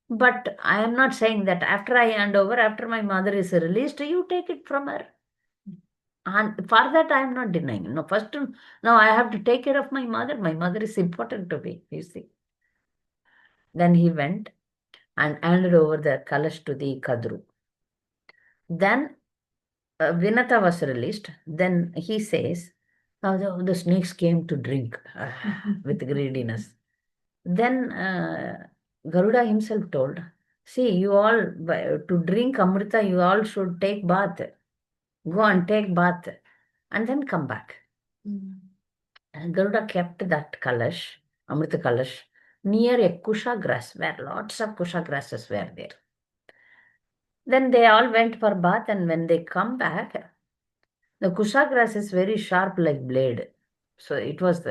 But I am not saying that after I hand over, after my mother is released, you take it from her. And for that, I am not denying. No, first, now I have to take care of my mother. My mother is important to me, you see. Then he went and handed over the Kalash to the Kadru. Then Vinata was released. Then he says, the snakes came to drink with greediness. Then Garuda himself told, see, you all, to drink Amrita, you all should take bath. Go and take bath and then come back. And Garuda kept that Kalash, Amrita Kalash, near a kusha grass where lots of kusha grasses were there. Then they all went for bath, and when they come back, the kusha grass is very sharp like blade. So it was,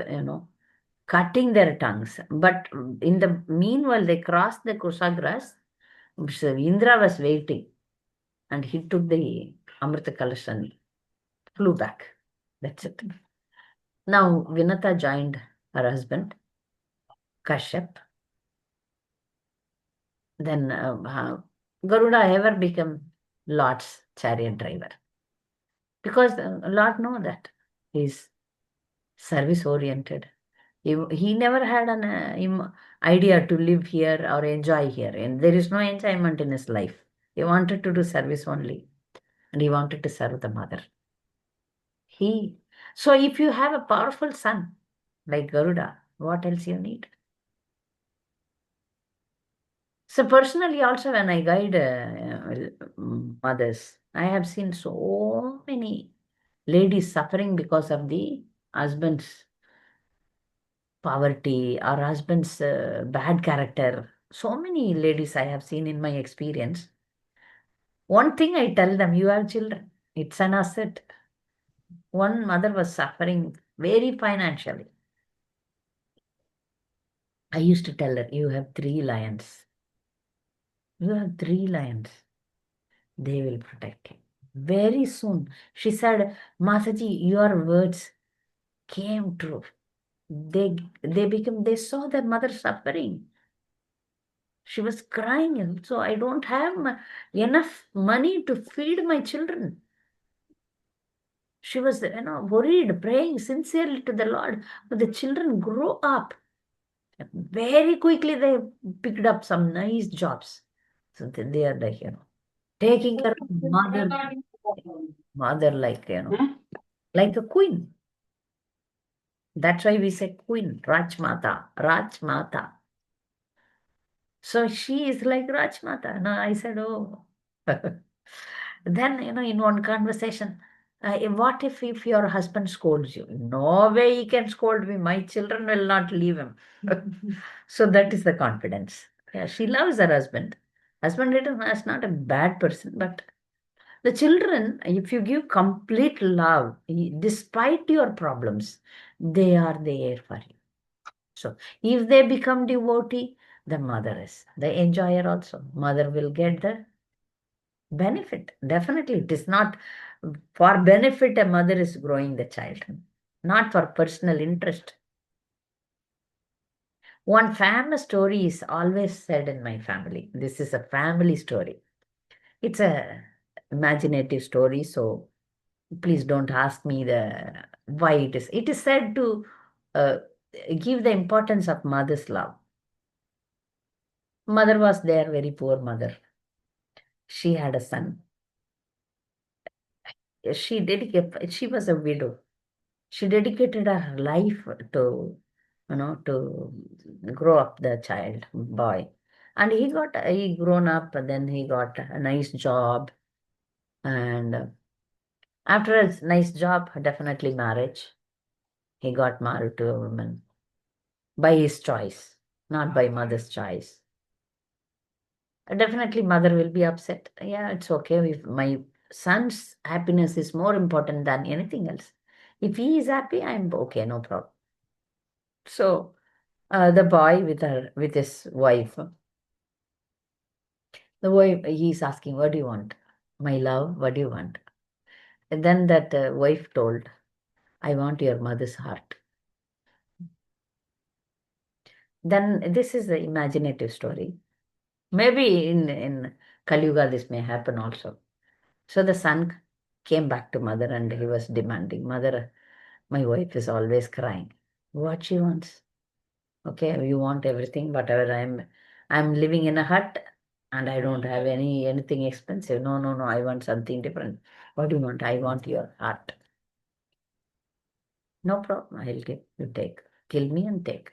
cutting their tongues. But in the meanwhile, they crossed the kusha grass. So Indra was waiting, and he took the Amrita Kalash and flew back. That's it. Now Vinata joined her husband, Kashyap. Then Garuda ever became Lord's chariot driver, because Lord know that he's service oriented. He never had an idea to live here or enjoy here, and there is no enjoyment in his life. He wanted to do service only, and he wanted to serve the mother. He So if you have a powerful son like Garuda, what else you need? So personally, also when I guide mothers, I have seen so many ladies suffering because of the husband's poverty or husband's bad character. So many ladies I have seen in my experience. One thing I tell them, you have children. It's an asset. One mother was suffering very financially. I used to tell her, you have 3 lions. You have 3 lions. They will protect you. Very soon, she said, Masaji, your words came true. They saw their mother suffering. She was crying. So I don't have enough money to feed my children. She was, worried, praying sincerely to the Lord. But the children grow up. Very quickly, they picked up some nice jobs. So they are like, taking care of mother like, like a queen. That's why we say queen, Rajmata, Rajmata. So she is like Rajmata. No, I said, oh. Then, in one conversation, what if your husband scolds you? No way he can scold me. My children will not leave him. So that is the confidence. Yeah, she loves her husband. Husband is not a bad person, but the children, if you give complete love, despite your problems, they are there for you. So if they become devotee, the mother is the enjoyer also. Mother will get the benefit. Definitely, it is not for benefit a mother is growing the child, not for personal interest. One famous story is always said in my family. This is a family story. It's a imaginative story, so please don't ask me the why it is. It is said to uh, give the importance of mother's love. Mother was there, very poor mother. She had a son. She was a widow. She dedicated her life to grow up the child, boy. And he grown up, and then he got a nice job. And after a nice job, definitely marriage. He got married to a woman by his choice, not by mother's choice. Definitely, mother will be upset. Yeah, it's okay. If my son's happiness is more important than anything else. If he is happy, I'm okay, no problem. So the boy with his wife, the wife, he's asking, "What do you want, my love? What do you want?" And then that wife told, "I want your mother's heart." Then this is the imaginative story. Maybe in Kali Yuga this may happen also. So the son came back to mother and he was demanding, Mother, my wife is always crying. What she wants? Okay, you want everything, whatever I'm living in a hut and I don't have anything expensive. No, no, no, I want something different. What do you want? I want your heart. No problem, I'll give you take. Kill me and take.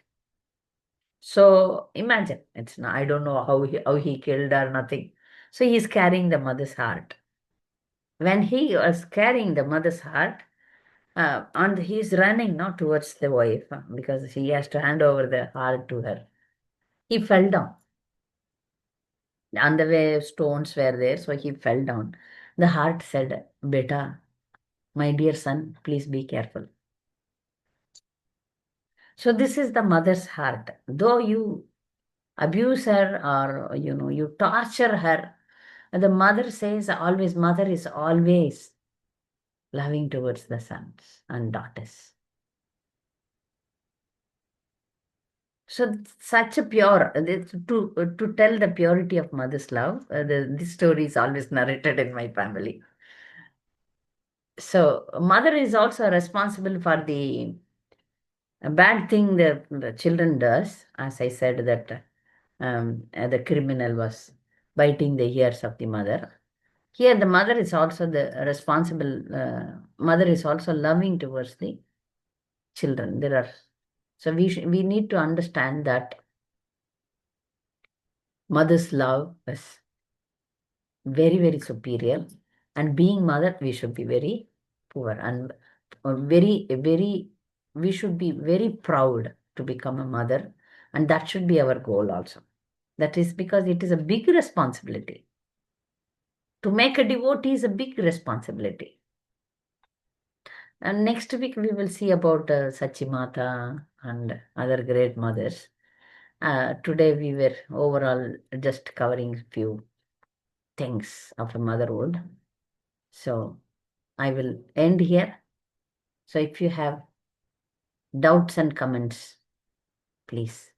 So imagine, it's not, I don't know how he killed or nothing. So he's carrying the mother's heart. When he was carrying the mother's heart, and he's running not towards the wife because he has to hand over the heart to her. He fell down. On the way, stones were there, so he fell down. The heart said, Beta, my dear son, please be careful. So this is the mother's heart. Though you abuse her or you torture her, the mother says always, mother is always loving towards the sons and daughters. So such a pure to tell the purity of mother's love. This story is always narrated in my family. So mother is also responsible for the bad thing the children does. As I said that the criminal was biting the ears of the mother. Here the mother is also the responsible. Mother is also loving towards the children. There are so we need to understand that mother's love is very, very superior. And being mother, we should be very poor and we should be very proud to become a mother. And that should be our goal also. That is because it is a big responsibility. To make a devotee is a big responsibility. And next week we will see about Sachimata and other great mothers. Today we were overall just covering few things of a motherhood. So I will end here. So if you have doubts and comments, please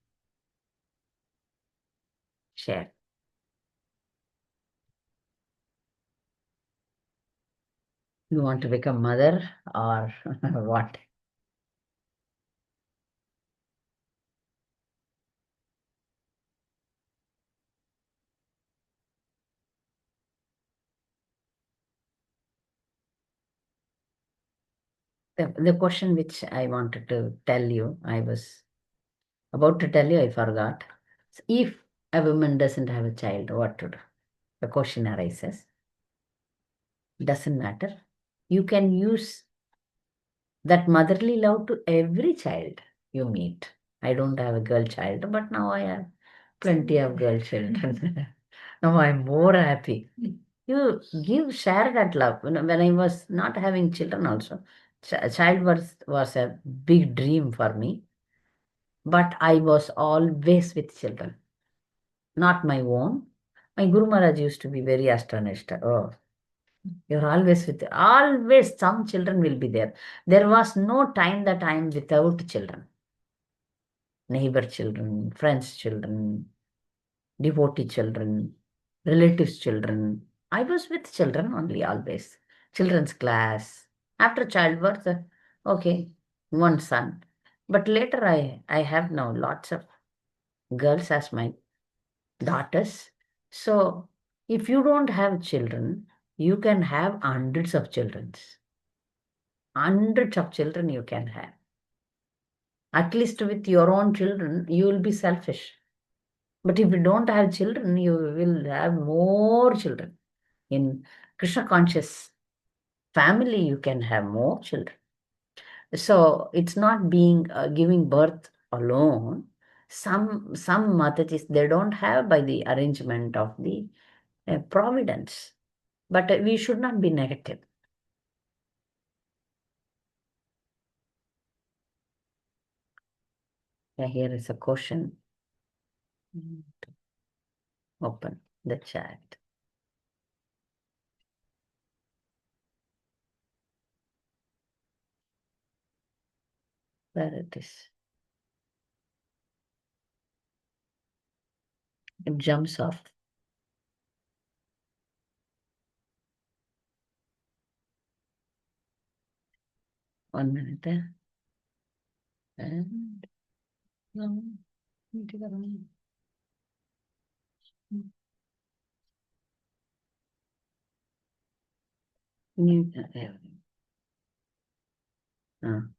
share. You want to become mother or what? The question which I wanted to tell you, I was about to tell you, I forgot. If a woman doesn't have a child, what to do? The question arises. Doesn't matter. You can use that motherly love to every child you meet. I don't have a girl child, but now I have plenty of girl children. Now I'm more happy. You share that love. When I was not having children also, child was a big dream for me, but I was always with children, not my own. My Guru Maharaj used to be very astonished. Oh, you're always some children will be there. There was no time that I am without children, neighbor children, friends children, devotee children, relatives children. I was with children only always. Children's class. After childbirth, okay, one son. But later I have now lots of girls as my daughters. So if you don't have children, you can have hundreds of children. Hundreds of children you can have. At least with your own children, you will be selfish. But if you don't have children, you will have more children. In Krishna conscious family, you can have more children. So it's not being giving birth alone. Some mothers they don't have by the arrangement of the providence. But we should not be negative. Yeah, here is a question. Open the chat. Where it is. It jumps off. 1 minute. And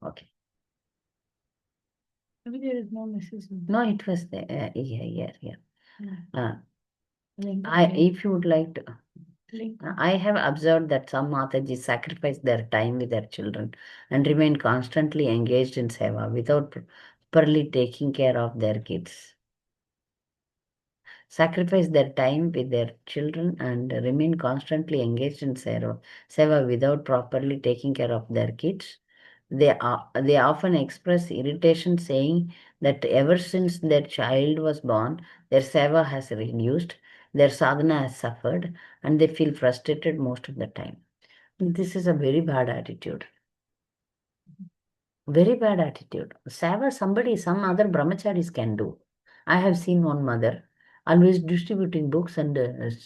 okay. Maybe there is no message. No, it was there. Yeah. Yeah. If you would like to, I have observed that some Mataji sacrifice their time with their children and remain constantly engaged in seva without properly taking care of their kids. Sacrifice their time with their children and remain constantly engaged in seva without properly taking care of their kids. They often express irritation, saying that ever since their child was born, their seva has reduced, their sadhana has suffered, and they feel frustrated most of the time. This is a very bad attitude. Very bad attitude. Seva, some other brahmacharis can do. I have seen one mother always distributing books and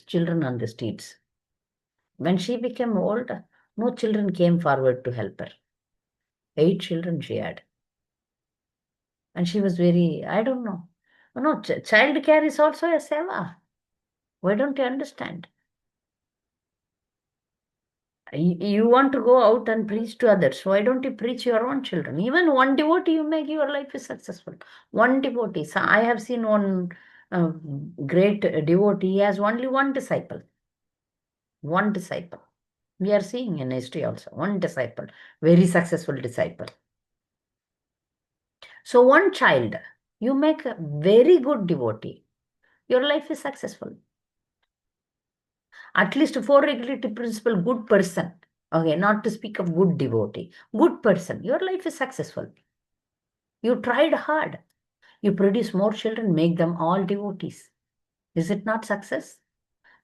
children on the streets. When she became old, no children came forward to help her. 8 children she had. And she was very, I don't know. No, child care is also a seva. Why don't you understand? You want to go out and preach to others. Why don't you preach your own children? Even one devotee, you make your life is successful. One devotee. So I have seen one great devotee. He has only one disciple. One disciple. We are seeing in history also. One disciple. Very successful disciple. So one child, you make a very good devotee. Your life is successful. At least four regulative principle, good person. Okay, not to speak of good devotee. Good person. Your life is successful. You tried hard. You produce more children, make them all devotees. Is it not success?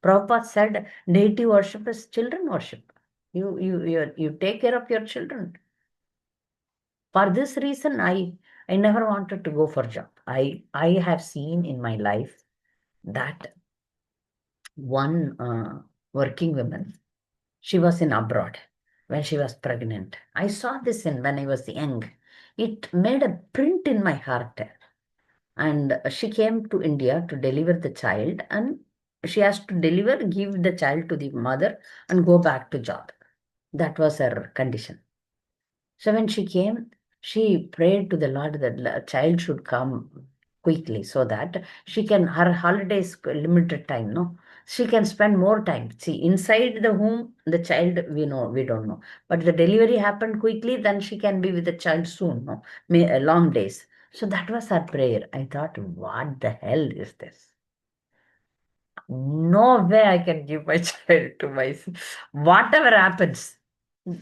Prabhupada said, deity worship is children worship. You take care of your children. For this reason, I never wanted to go for job. I have seen in my life that one working woman, she was in abroad when she was pregnant. I saw this in when I was young. It made a print in my heart. And she came to India to deliver the child, and she has to deliver, give the child to the mother, and go back to job. That was her condition. So when she came, she prayed to the Lord that the child should come quickly so that she can, her holidays limited time, no? She can spend more time. See, inside the home, the child, we don't know. But the delivery happened quickly, then she can be with the child soon, no? Long days. So that was her prayer. I thought, what the hell is this? No way I can give my child to my, whatever happens.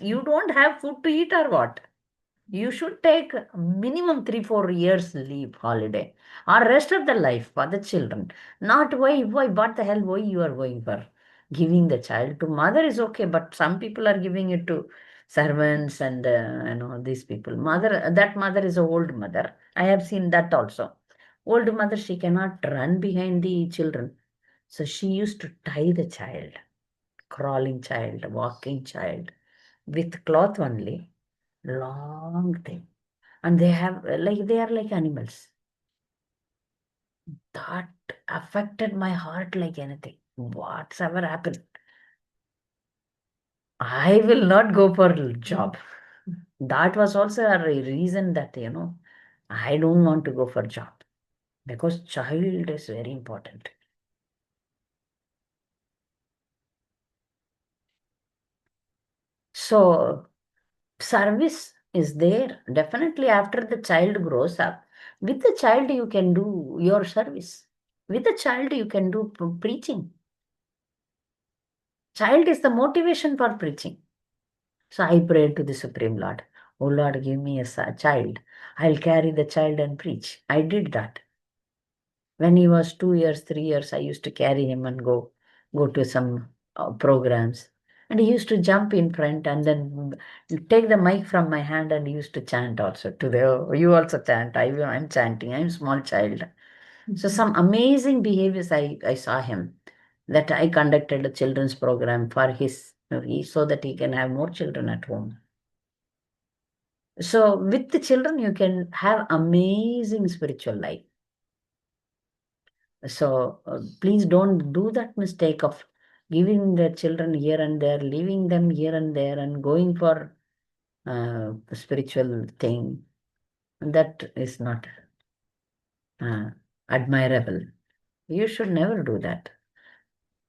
You don't have food to eat or what? You should take minimum 3 4 years leave holiday or rest of the life for the children. Not why, what the hell, why you are going for giving the child to mother is okay, but some people are giving it to servants and these people. That mother is a old mother. I have seen that also. Old mother, she cannot run behind the children. So she used to tie the child, crawling child, walking child, with cloth only, long thing, and they have like they are like animals. That affected my heart like anything. Whatsoever happened, I will not go for job. That was also a reason that I don't want to go for job, because child is very important. So service is there definitely after the child grows up. With the child you can do your service. With the child you can do preaching. Child is the motivation for preaching. So I prayed to the Supreme Lord, oh Lord, give me a child. I'll carry the child and preach. I did that. When he was 2 years, 3 years, I used to carry him and go to some programs. And he used to jump in front and then take the mic from my hand, and he used to chant also to the, you also chant. I'm chanting. I'm small child. So some amazing behaviors I saw him, that I conducted a children's program for so that he can have more children at home. So with the children, you can have amazing spiritual life. So please don't do that mistake of giving the children here and there, leaving them here and there, and going for spiritual thing. That is not uh, admirable. You should never do that.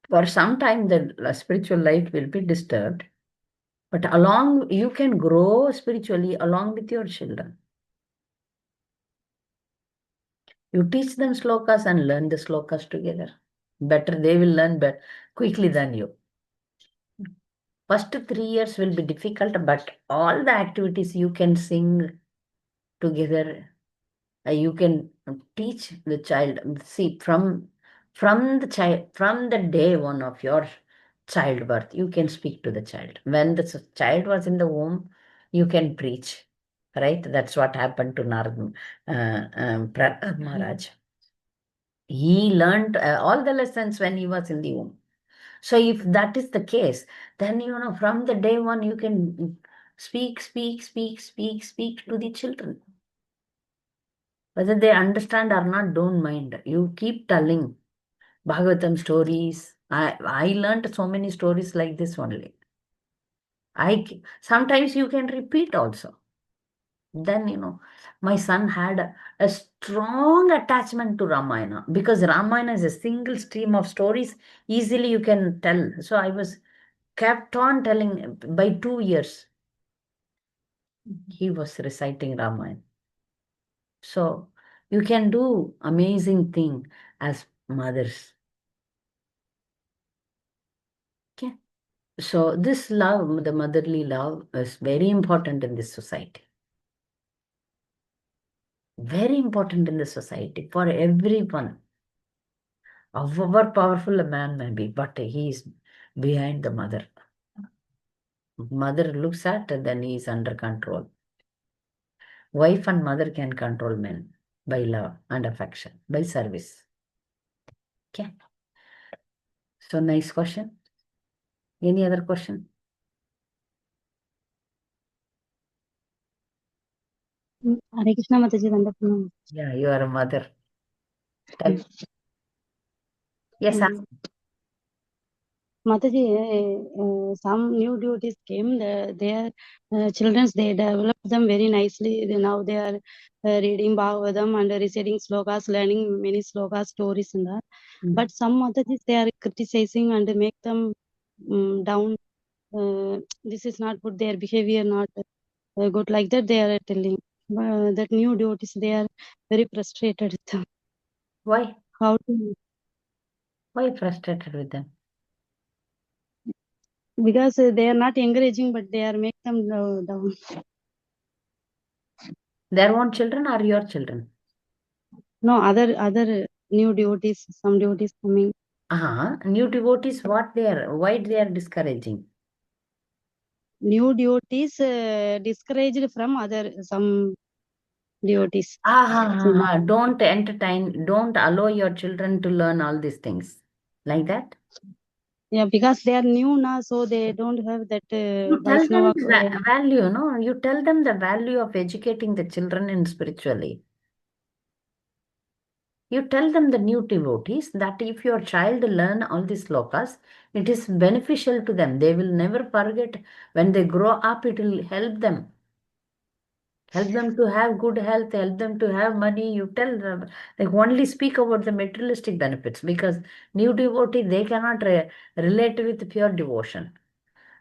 For some time, the spiritual life will be disturbed, but along you can grow spiritually along with your children. You teach them slokas and learn the slokas together. Better they will learn better quickly than you. First 3 years will be difficult, but all the activities you can sing together, you can teach the child. See, from the child, from the day one of your childbirth, you can speak to the child. When the child was in the womb, you can preach, right? That's what happened to Narad Prahlad Maharaj. He learned all the lessons when he was in the womb. So if that is the case, then from the day one you can speak to the children. Whether they understand or not, don't mind. You keep telling Bhagavatam stories. I learned so many stories like this only. Sometimes you can repeat also. Then my son had a strong attachment to Ramayana, because Ramayana is a single stream of stories. Easily you can tell. So I was kept on telling. By 2 years he was reciting Ramayana. So you can do amazing thing as mothers. Okay. So this love, the motherly love, is very important in this society. Very important in the society for everyone. However powerful a man may be, but he is behind the mother. Mother looks at, then he is under control. Wife and mother can control men by love and affection, by service. Okay. So nice question. Any other question? Hare Krishna Mataji, wonderful. Yeah, you are a mother. Tell. Yes, sir. Mataji, some new duties came. Their children, they developed them very nicely. Now they are reading Bhagavatam and reciting slokas, learning many slokas, stories and that. But some Matajis, they are criticizing and make them down. This is not good. Their behavior not good. Like that, they are telling. That new duties, they are very frustrated with them. Why? How to? Why frustrated with them? Because they are not encouraging, but they are make them down. Their own children or your children? No, other new devotees, some devotees coming. New devotees, why they are discouraging? New devotees discouraged from other some devotees. Don't entertain, don't allow your children to learn all these things. Like that? Yeah, because they are new now, so they don't have that You tell them Vaishnava. the value, no? You tell them the value of educating the children in spiritually. You tell them, the new devotees, that if your child learn all these slokas, it is beneficial to them. They will never forget. When they grow up, it will help them. Help them to have good health, help them to have money. You tell them, like, only speak about the materialistic benefits, because new devotee, they cannot relate with pure devotion.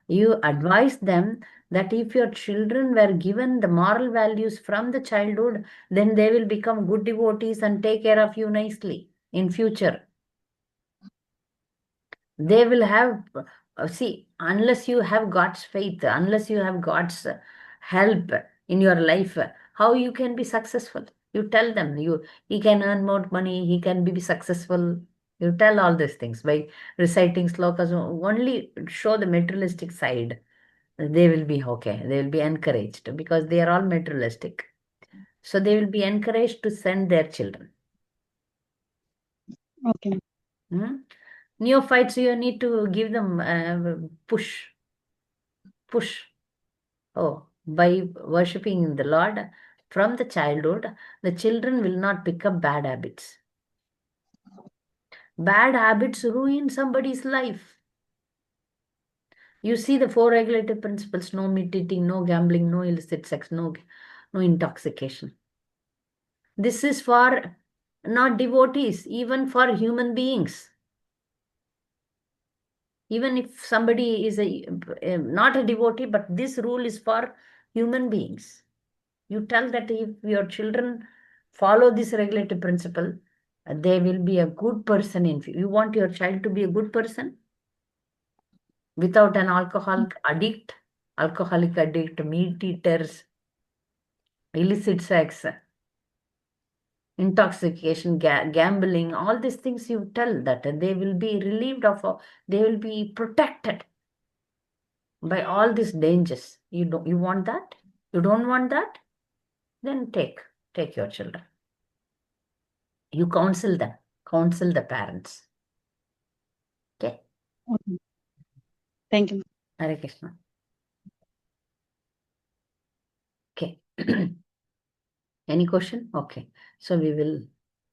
You advise them that if your children were given the moral values from the childhood, then they will become good devotees and take care of you nicely in future. They will have, see, unless you have God's faith, unless you have God's help in your life, how you can be successful? You tell them, he can earn more money, he can be successful. You tell all these things by reciting slokas. Only show the materialistic side. They will be okay. They will be encouraged, because they are all materialistic. So they will be encouraged to send their children. Okay. Hmm? Neophytes, you need to give them push, push. Oh, by worshipping the Lord from the childhood, the children will not pick up bad habits. Bad habits ruin somebody's life. You see the four regulative principles: no meat eating, no gambling, no illicit sex, no intoxication. This is for not devotees, even for human beings. Even if somebody is not a devotee, but this rule is for human beings. You tell that if your children follow this regulative principle, they will be a good person in. You want your child to be a good person without an alcoholic addict, meat eaters, illicit sex, intoxication, gambling, all these things. You tell that they will be relieved of, they will be protected by all these dangers. You want that? You don't want that? Then take your children. You counsel them, counsel the parents. Okay. Okay. Thank you. Hare Krishna. Okay. Any question? Okay. So we will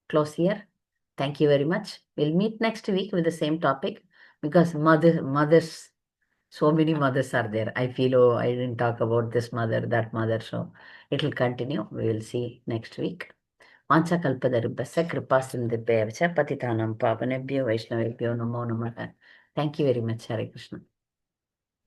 close here. Thank you very much. We'll meet next week with the same topic, because mothers, so many mothers are there. I feel, oh, I didn't talk about this mother, that mother. So it will continue. We will see next week. Vanchakalpatarubhasya kripasindhibhya patitanam pavanebhyo vaishnavebhyo namo namaha. Thank you very much. Hare Krishna.